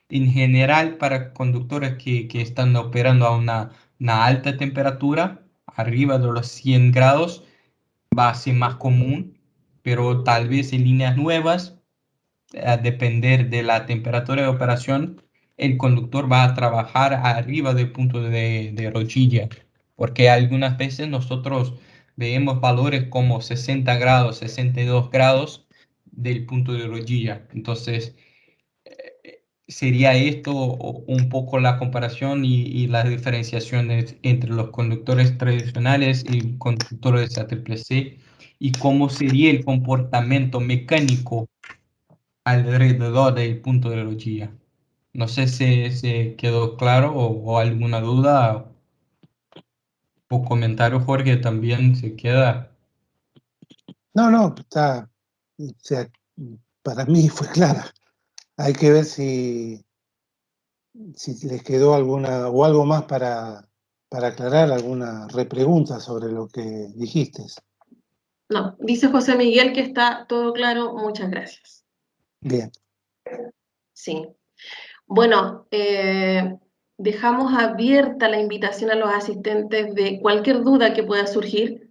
En general, para conductores que están operando a una alta temperatura, arriba de los 100 grados, va a ser más común, pero tal vez en líneas nuevas, a depender de la temperatura de operación, el conductor va a trabajar arriba del punto de rojilla, porque algunas veces nosotros vemos valores como 60 grados, 62 grados del punto de rojilla. Entonces, sería esto un poco la comparación y las diferenciaciones entre los conductores tradicionales y conductores ACCC y cómo sería el comportamiento mecánico alrededor del punto de rojilla. No sé si se quedó claro o alguna duda o comentario, Jorge, también se queda. No, está, o sea, para mí fue clara. Hay que ver si les quedó alguna o algo más para aclarar, alguna repregunta sobre lo que dijiste. No, dice José Miguel que está todo claro, muchas gracias. Bien. Sí. Bueno, dejamos abierta la invitación a los asistentes de cualquier duda que pueda surgir,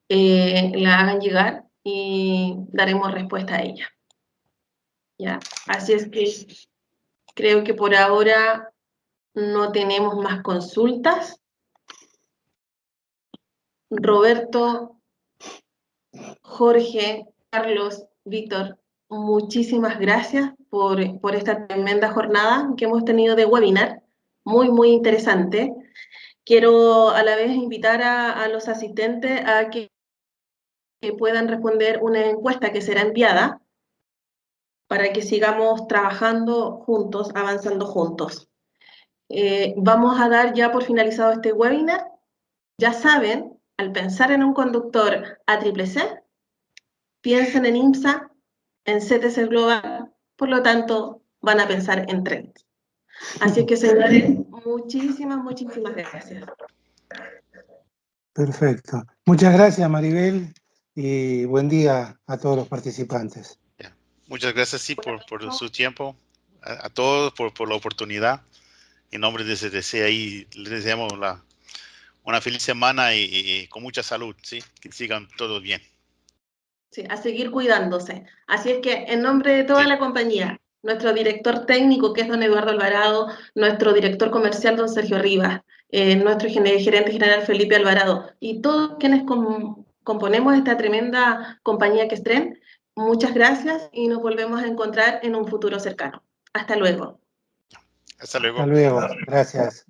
la hagan llegar y daremos respuesta a ella. ¿Ya? Así es que creo que por ahora no tenemos más consultas. Roberto, Jorge, Carlos, Víctor, muchísimas gracias por esta tremenda jornada que hemos tenido de webinar, muy interesante. Quiero a la vez invitar a los asistentes a que puedan responder una encuesta que será enviada para que sigamos trabajando juntos, avanzando juntos. Vamos a dar ya por finalizado este webinar. Ya saben, al pensar en un conductor ACCC, piensen en IMSA, en CTC Global, por lo tanto, van a pensar en Trend. Así que, señores, muchísimas gracias. Perfecto. Muchas gracias, Maribel, y buen día a todos los participantes. Muchas gracias, sí, por su tiempo, a todos por la oportunidad. En nombre de CTC, ahí les deseamos una feliz semana y con mucha salud, ¿sí? Que sigan todos bien. Sí, a seguir cuidándose. Así es que, en nombre de toda Sí. la compañía, nuestro director técnico, que es don Eduardo Alvarado, nuestro director comercial, don Sergio Rivas, nuestro gerente general, Felipe Alvarado, y todos quienes componemos esta tremenda compañía que es Trend, muchas gracias y nos volvemos a encontrar en un futuro cercano. Hasta luego. Hasta luego. Hasta luego. Gracias.